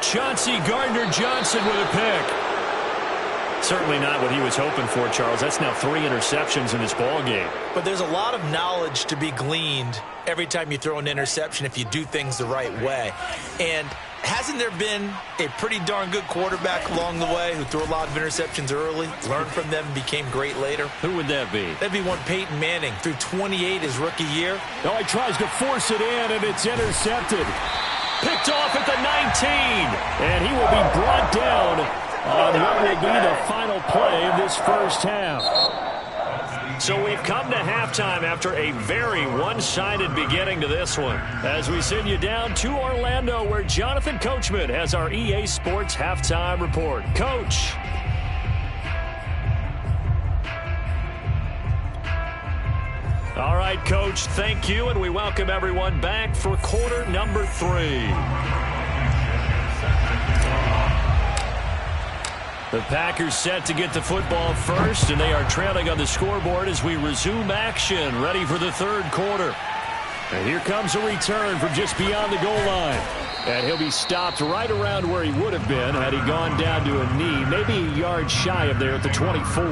Chauncey Gardner-Johnson with a pick. Certainly not what he was hoping for, Charles. That's now 3 interceptions in this ball game. But there's a lot of knowledge to be gleaned every time you throw an interception if you do things the right way. And hasn't there been a pretty darn good quarterback along the way who threw a lot of interceptions early, learned from them, and became great later? Who would that be? That'd be one Peyton Manning, threw 28 his rookie year. Oh, he tries to force it in, and it's intercepted. Picked off at the 19. And he will be brought down on what will be the final play of this first half. So we've come to halftime after a very one-sided beginning to this one. As we send you down to Orlando, where Jonathan Coachman has our EA Sports halftime report. Coach. All right, Coach, thank you, and we welcome everyone back for quarter number 3. The Packers set to get the football first, and they are trailing on the scoreboard as we resume action, ready for the 3rd quarter. And here comes a return from just beyond the goal line. And he'll be stopped right around where he would have been had he gone down to a knee, maybe a yard shy of there at the 24.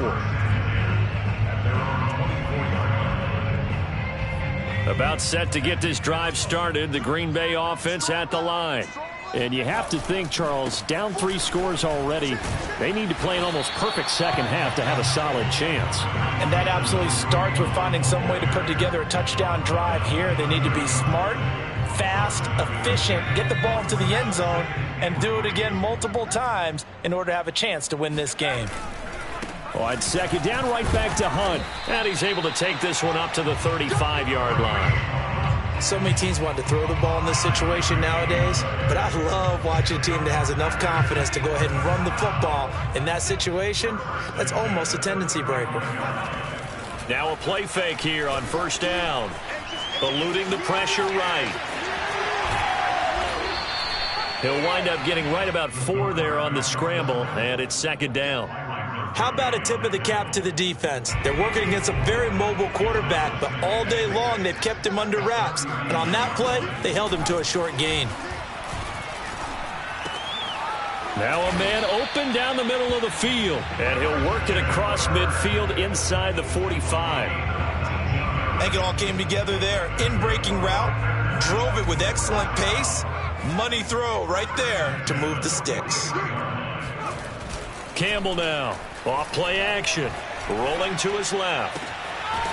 About set to get this drive started, the Green Bay offense at the line. And you have to think, Charles, down 3 scores already, they need to play an almost perfect second half to have a solid chance. And that absolutely starts with finding some way to put together a touchdown drive here. They need to be smart, fast, efficient, get the ball to the end zone, and do it again multiple times in order to have a chance to win this game. On second down, right back to Hunt. And he's able to take this one up to the 35-yard line. So many teams want to throw the ball in this situation nowadays, but I love watching a team that has enough confidence to go ahead and run the football. In that situation, that's almost a tendency breaker. Now a play fake here on first down. Eluding the pressure right. He'll wind up getting right about 4 there on the scramble, and it's second down. How about a tip of the cap to the defense? They're working against a very mobile quarterback, but all day long they've kept him under wraps. And on that play, they held him to a short gain. Now a man open down the middle of the field, and he'll work it across midfield inside the 45. I think it all came together there. In-breaking route, drove it with excellent pace. Money throw right there to move the sticks. Campbell now. Off play action. Rolling to his left.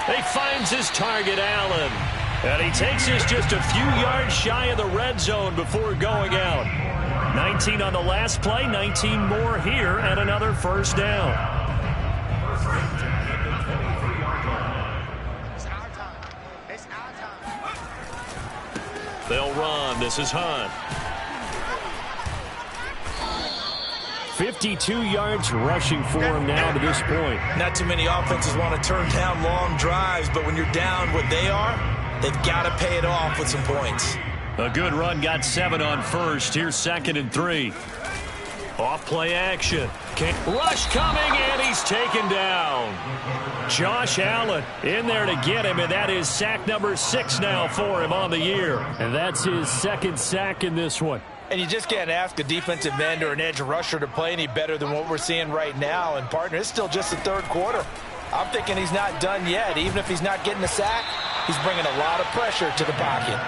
He finds his target, Allen. And he takes this just a few yards shy of the red zone before going out. 19 on the last play, 19 more here, and another first down. They'll run. This is Hunt. 52 yards rushing for him now to this point. Not too many offenses want to turn down long drives, but when you're down what they are, they've got to pay it off with some points. A good run, got 7 on first. Here's 2nd and 3. Off play action. Rush coming, and he's taken down. Josh Allen in there to get him, and that is sack number 6 now for him on the year. And that's his 2nd sack in this one. And you just can't ask a defensive end or an edge rusher to play any better than what we're seeing right now. And, partner, it's still just the 3rd quarter. I'm thinking he's not done yet. Even if he's not getting a sack, he's bringing a lot of pressure to the pocket.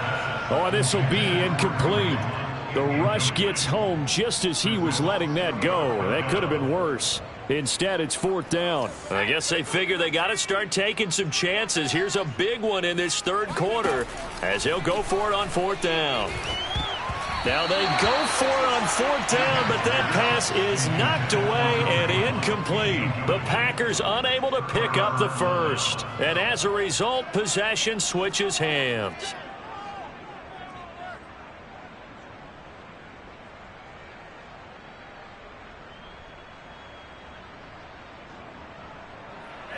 Oh, this will be incomplete. The rush gets home just as he was letting that go. That could have been worse. Instead, it's 4th down. I guess they figure they got to start taking some chances. Here's a big one in this 3rd quarter as he'll go for it on 4th down. Now they go for it on 4th down, but that pass is knocked away and incomplete. The Packers unable to pick up the first. And as a result, possession switches hands.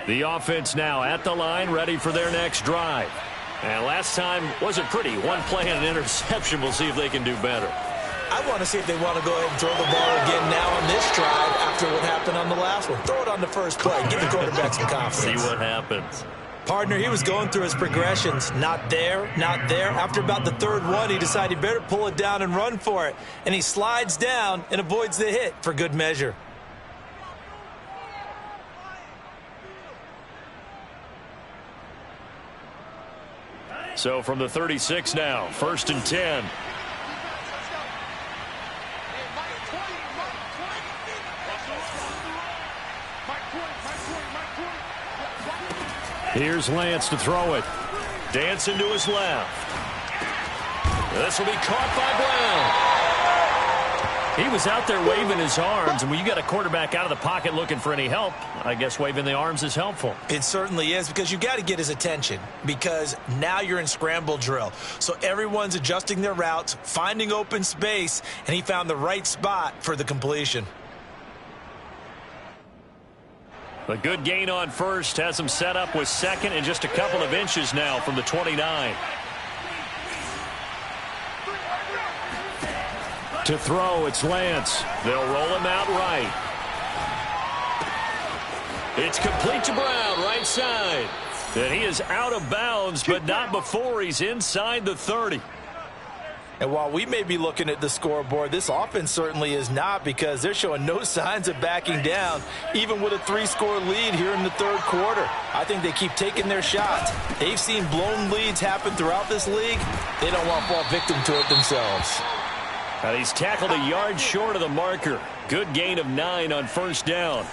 The offense now at the line, ready for their next drive. And last time wasn't pretty. One play and an interception. We'll see if they can do better. I want to see if they want to go ahead and throw the ball again now on this drive after what happened on the last one. Throw it on the first play. Give the quarterback some confidence. See what happens. Partner, he was going through his progressions. Not there, not there. After about the 3rd one, he decided he better pull it down and run for it. And he slides down and avoids the hit for good measure. So from the 36 now, 1st and 10. Here's Lance to throw it. Dancing to his left. This will be caught by Brown. He was out there waving his arms, and when you got a quarterback out of the pocket looking for any help, I guess waving the arms is helpful. It certainly is, because you've got to get his attention, because now you're in scramble drill. So everyone's adjusting their routes, finding open space, and he found the right spot for the completion. A good gain on first has him set up with 2nd and just a couple of inches now from the 29. To throw, it's Lance. They'll roll him out right. It's complete to Brown, right side. And he is out of bounds, but not before he's inside the 30. And while we may be looking at the scoreboard, this offense certainly is not, because they're showing no signs of backing down, even with a 3-score lead here in the 3rd quarter. I think they keep taking their shots. They've seen blown leads happen throughout this league. They don't want to fall victim to it themselves. And he's tackled a yard short of the marker. Good gain of 9 on 1st down.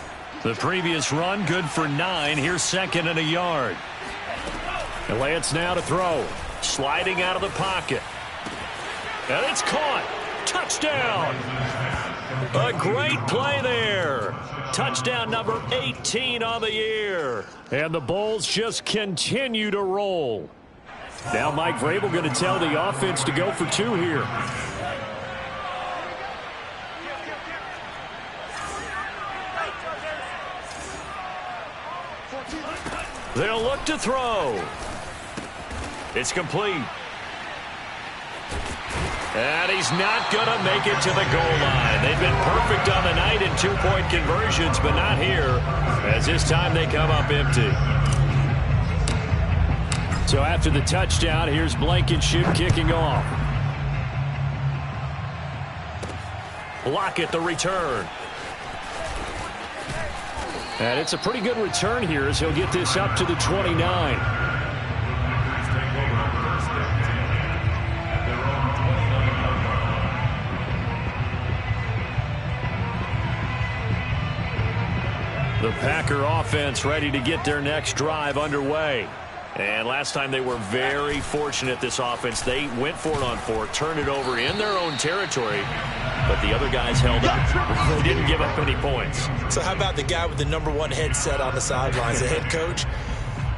The previous run, good for 9. Here's 2nd and a yard. And Lance now to throw. Sliding out of the pocket. And it's caught. Touchdown. A great play there. Touchdown number 18 on the year. And the Bulls just continue to roll. Now Mike Vrabel going to tell the offense to go for 2 here. They'll look to throw. It's complete. And he's not going to make it to the goal line. They've been perfect on the night in 2-point conversions, but not here, as this time they come up empty. So after the touchdown, here's Blankenship kicking off. Lockett the return. And it's a pretty good return here as he'll get this up to the 29. The Packer offense ready to get their next drive underway. And last time they were very fortunate, this offense. They went for it on 4, turned it over in their own territory, but the other guys held up. They didn't give up any points. So how about the guy with the #1 headset on the sidelines, the head coach?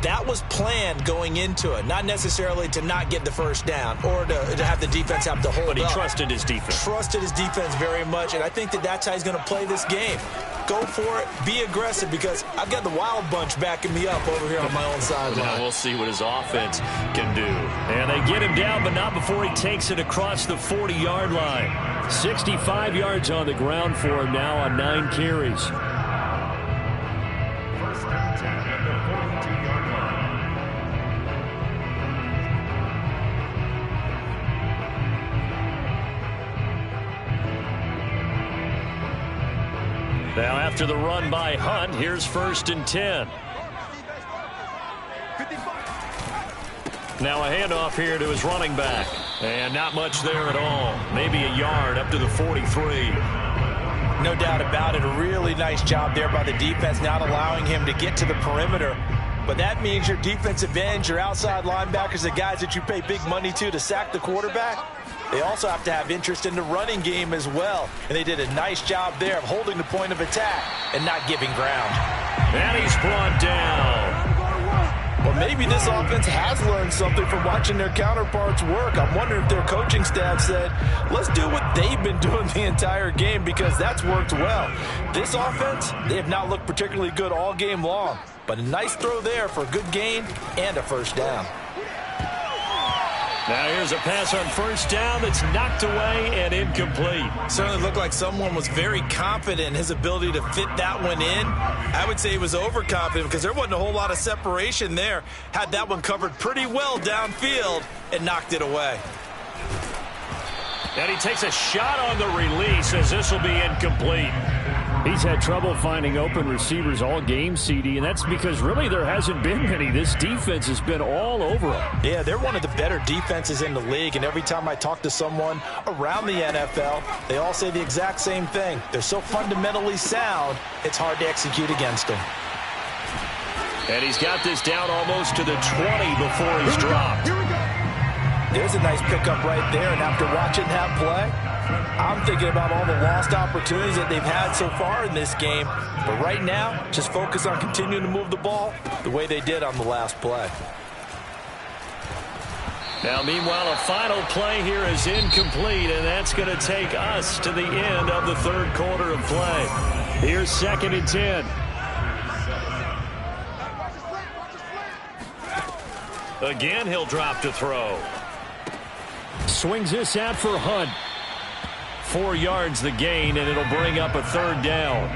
That was planned going into it, not necessarily to not get the first down or to have the defense have to hold up. But he trusted his defense. Trusted his defense very much, and I think that's how he's going to play this game. Go for it, be aggressive, because I've got the wild bunch backing me up over here on my own sideline. Now we'll see what his offense can do. And they get him down, but not before he takes it across the 40-yard line. 65 yards on the ground for him now on 9 carries. First and 10 at the 42-yard line. Now after the run by Hunt, here's 1st and 10. Now a handoff here to his running back. And not much there at all. Maybe a yard up to the 43. No doubt about it. A really nice job there by the defense, not allowing him to get to the perimeter. But that means your defensive ends, your outside linebackers, the guys that you pay big money to sack the quarterback, they also have to have interest in the running game as well. And they did a nice job there of holding the point of attack and not giving ground. And he's brought down. Well, maybe this offense has learned something from watching their counterparts work. I'm wondering if their coaching staff said, let's do what they've been doing the entire game, because that's worked well. This offense, they have not looked particularly good all game long, but a nice throw there for a good gain and a first down. Now here's a pass on first down that's knocked away and incomplete. Certainly looked like someone was very confident in his ability to fit that one in. I would say he was overconfident because there wasn't a whole lot of separation there. Had that one covered pretty well downfield and knocked it away. And he takes a shot on the release as this will be incomplete. He's had trouble finding open receivers all game, CD, and that's because really there hasn't been many. This defense has been all over him. Yeah, they're one of the better defenses in the league, and every time I talk to someone around the NFL, they all say the exact same thing. They're so fundamentally sound, it's hard to execute against them. And he's got this down almost to the 20 before he's dropped. There's a nice pickup right there, and after watching that play, I'm thinking about all the lost opportunities that they've had so far in this game. But right now, just focus on continuing to move the ball the way they did on the last play. Now, meanwhile, a final play here is incomplete, and that's going to take us to the end of the third quarter of play. Here's 2nd and 10. Again, he'll drop to throw. Swings this out for Hunt. 4 yards the gain, and it'll bring up a third down.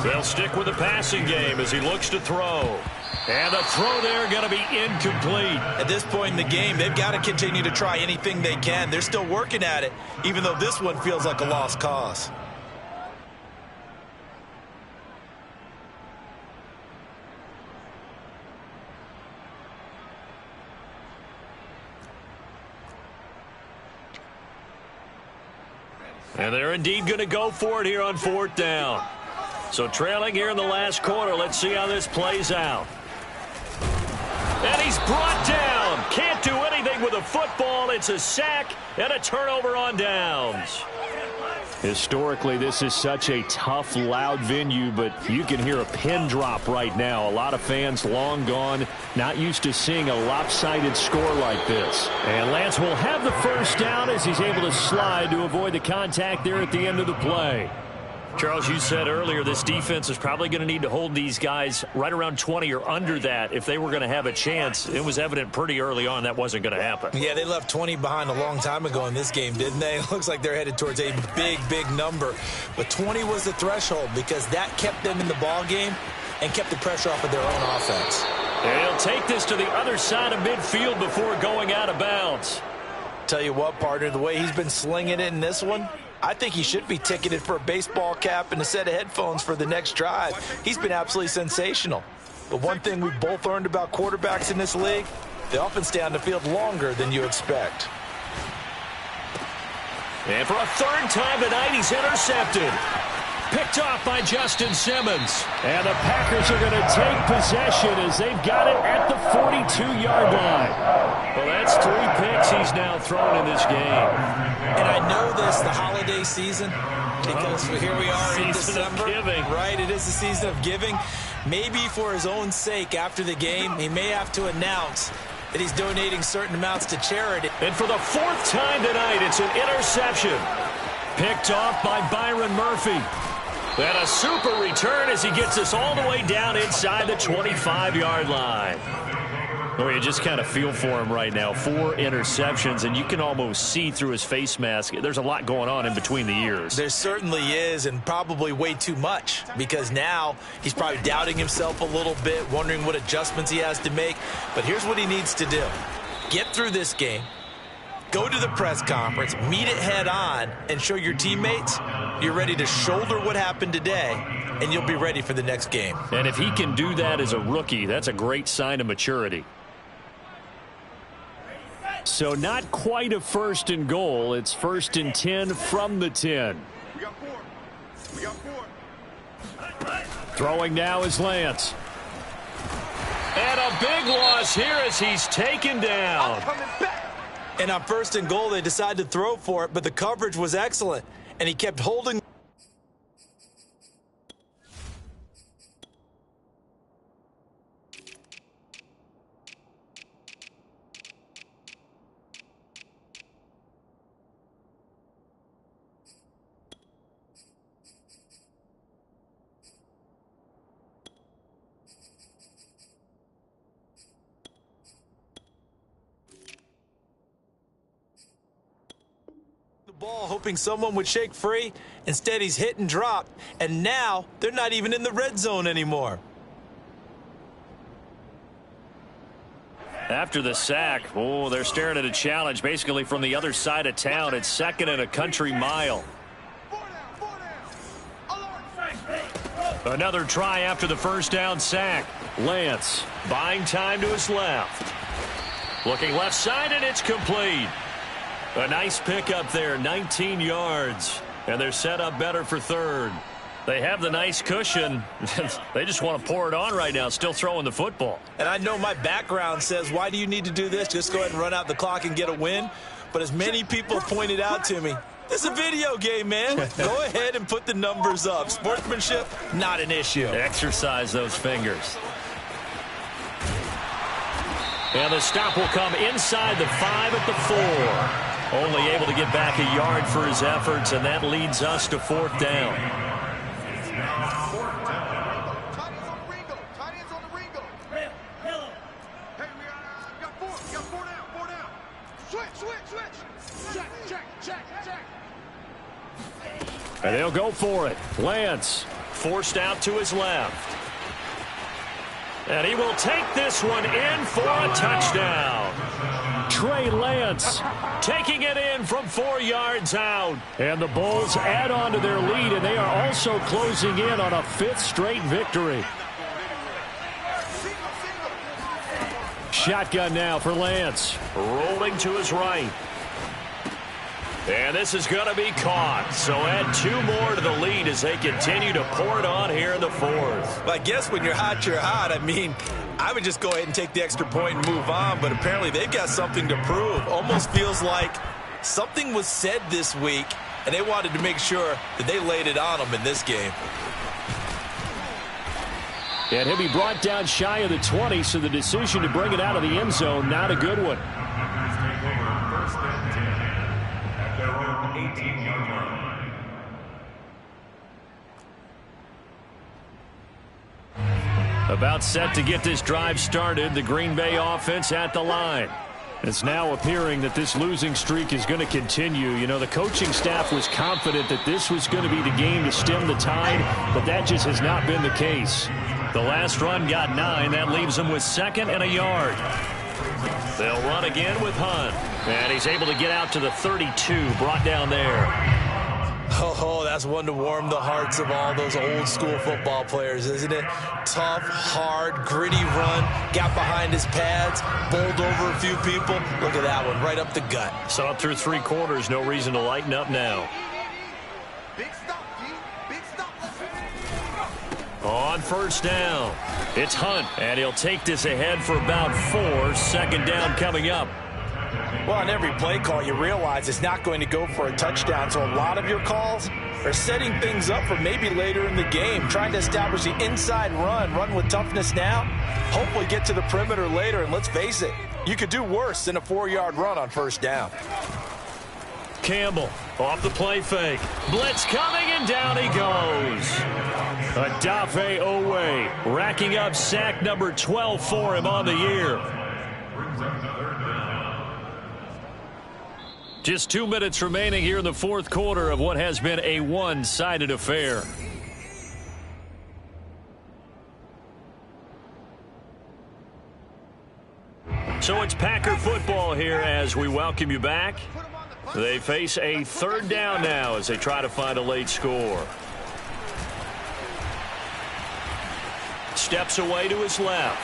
They'll stick with the passing game as he looks to throw. And the throw there going to be incomplete. At this point in the game, they've got to continue to try anything they can. They're still working at it, even though this one feels like a lost cause. And they're indeed going to go for it here on 4th down. So trailing here in the last quarter. Let's see how this plays out. And he's brought down. Can't do anything with a football. It's a sack and a turnover on downs. Historically, this is such a tough, loud venue, but you can hear a pin drop right now. A lot of fans long gone, not used to seeing a lopsided score like this. And Lance will have the first down as he's able to slide to avoid the contact there at the end of the play. Charles, you said earlier this defense is probably going to need to hold these guys right around 20 or under that if they were going to have a chance. It was evident pretty early on that wasn't going to happen. Yeah, they left 20 behind a long time ago in this game, didn't they? It looks like they're headed towards a big, big number. But 20 was the threshold because that kept them in the ball game and kept the pressure off of their own offense. And he'll take this to the other side of midfield before going out of bounds. Tell you what, partner, the way he's been slinging it in this one, I think he should be ticketed for a baseball cap and a set of headphones for the next drive. He's been absolutely sensational. But one thing we've both learned about quarterbacks in this league, they often stay on the field longer than you expect. And for a third time tonight, he's intercepted. Picked off by Justin Simmons. And the Packers are going to take possession as they've got it at the 42-yard line. Well, that's 3 picks he's now thrown in this game. And I know this, the holiday season, because here we are in December. Of giving. Right, it is the season of giving. Maybe for his own sake after the game, he may have to announce that he's donating certain amounts to charity. And for the 4th time tonight, it's an interception. Picked off by Byron Murphy. And a super return as he gets us all the way down inside the 25-yard line. Oh, you just kind of feel for him right now. 4 interceptions, and you can almost see through his face mask. There's a lot going on in between the ears. There certainly is, and probably way too much, because now he's probably doubting himself a little bit, wondering what adjustments he has to make. But here's what he needs to do. Get through this game. Go to the press conference, meet it head on, and show your teammates you're ready to shoulder what happened today, and you'll be ready for the next game. And if he can do that as a rookie, that's a great sign of maturity. So not quite a 1st and goal. It's 1st and 10 from the 10. We got 4. We got 4. Throwing now is Lance. And a big loss here as he's taken down. And on 1st and goal, they decided to throw for it, but the coverage was excellent, and he kept holding. Ball hoping someone would shake free. Instead, he's hit and dropped, and now they're not even in the red zone anymore. After the sack, they're staring at a challenge basically from the other side of town. It's 2nd and a country mile. Another try after the 1st down sack. Lance buying time to his left. Looking left side, and it's complete. A nice pickup there, 19 yards. And they're set up better for 3rd. They have the nice cushion. They just want to pour it on right now, still throwing the football. And I know my background says, why do you need to do this? Just go ahead and run out the clock and get a win. But as many people pointed out to me, this is a video game, man. Go ahead and put the numbers up. Sportsmanship, not an issue. Exercise those fingers. And the stop will come inside the 5 at the 4. Only able to get back a yard for his efforts, and that leads us to 4th down. And they'll go for it. Lance forced out to his left. And he will take this one in for a touchdown. Trey Lance taking it in from 4 yards out. And the Bulls add on to their lead, and they are also closing in on a 5th straight victory. Shotgun now for Lance. Rolling to his right. And this is going to be caught. So add 2 more to the lead as they continue to pour it on here in the 4th. Well, I guess when you're hot, you're hot. I mean, I would just go ahead and take the extra point and move on, but apparently they've got something to prove. Almost feels like something was said this week, and they wanted to make sure that they laid it on them in this game. And he'll be brought down shy of the 20, so the decision to bring it out of the end zone, not a good one. About set to get this drive started, the Green Bay offense at the line. It's now appearing that this losing streak is going to continue. You know, the coaching staff was confident that this was going to be the game to stem the tide, but that just has not been the case. The last run got 9. That leaves them with 2nd and a yard. They'll run again with Hunt. And he's able to get out to the 32, brought down there. Oh, that's one to warm the hearts of all those old school football players, isn't it? Tough, hard, gritty run, got behind his pads, bowled over a few people. Look at that one, right up the gut. So up through 3 quarters, no reason to lighten up now. Big stop, G. Big stop. On 1st down, it's Hunt, and he'll take this ahead for about 4. 2nd down coming up. Well, on every play call, you realize it's not going to go for a touchdown, so a lot of your calls are setting things up for maybe later in the game, trying to establish the inside run with toughness now, hopefully get to the perimeter later, and let's face it, you could do worse than a 4-yard run on 1st down. Campbell off the play fake. Blitz coming, and down he goes. Adafe Owe racking up sack number 12 for him on the year. Just 2 minutes remaining here in the 4th quarter of what has been a one-sided affair. So it's Packer football here as we welcome you back. They face a 3rd down now as they try to find a late score. Steps away to his left.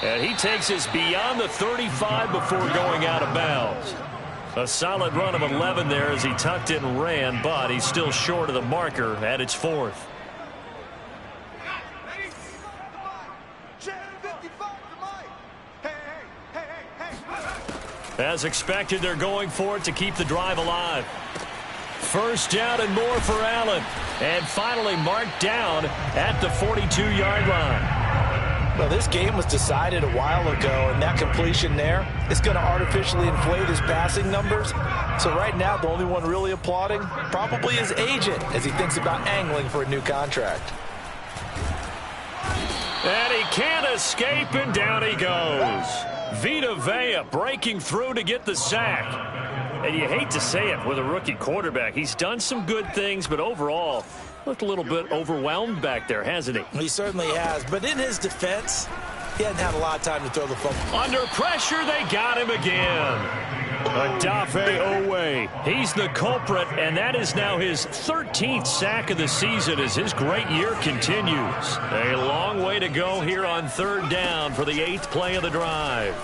And he takes us beyond the 35 before going out of bounds. A solid run of 11 there as he tucked it and ran, but he's still short of the marker at its 4th. As expected, they're going for it to keep the drive alive. First down and more for Allen. And finally marked down at the 42-yard line. Well, this game was decided a while ago, and that completion there is going to artificially inflate his passing numbers. So right now, the only one really applauding probably his agent as he thinks about angling for a new contract. And he can't escape, and down he goes. Vita Vea breaking through to get the sack. And you hate to say it with a rookie quarterback. He's done some good things, but overall, looked a little bit overwhelmed back there, hasn't he? He certainly has. But in his defense, he hadn't had a lot of time to throw the football. Under pressure, they got him again. Odafe Owe. He's the culprit, and that is now his 13th sack of the season as his great year continues. A long way to go here on third down for the 8th play of the drive.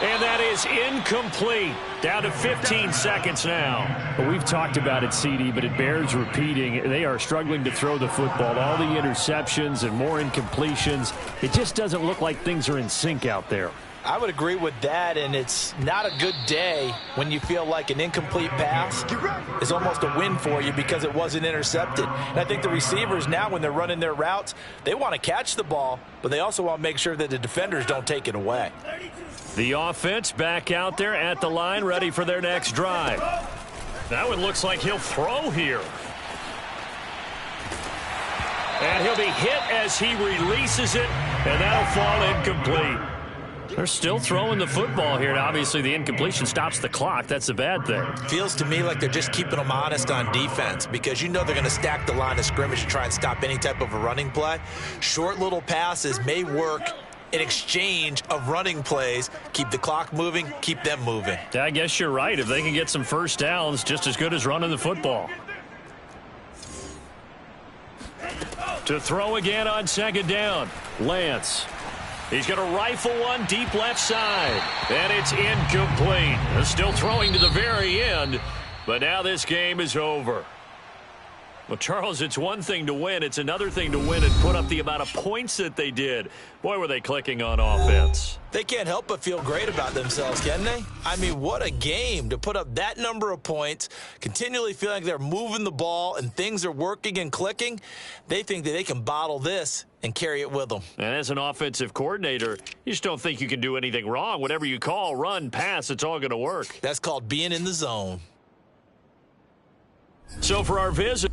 And that is incomplete. Down to 15 seconds now. Well, we've talked about it, CD, but it bears repeating. They are struggling to throw the football. All the interceptions and more incompletions. It just doesn't look like things are in sync out there. I would agree with that, and it's not a good day when you feel like an incomplete pass is almost a win for you because it wasn't intercepted. And I think the receivers now, when they're running their routes, they want to catch the ball, but they also want to make sure that the defenders don't take it away. The offense back out there at the line, ready for their next drive. That one looks like he'll throw here. And he'll be hit as he releases it, and that'll fall incomplete. They're still throwing the football here, and obviously the incompletion stops the clock. That's a bad thing. Feels to me like they're just keeping them honest on defense because you know they're going to stack the line of scrimmage to try and stop any type of a running play. Short little passes may work in exchange of running plays. Keep the clock moving, keep them moving. I guess you're right. If they can get some first downs, just as good as running the football. To throw again on second down, Lance. He's going to rifle one deep left side. And it's incomplete. They're still throwing to the very end, but now this game is over. Well, Charles, it's one thing to win. It's another thing to win and put up the amount of points that they did. Boy, were they clicking on offense. They can't help but feel great about themselves, can they? I mean, what a game to put up that number of points, continually feeling like they're moving the ball and things are working and clicking. They think that they can bottle this and carry it with them. And as an offensive coordinator, you just don't think you can do anything wrong. Whatever you call, run, pass, it's all going to work. That's called being in the zone. So for our visit.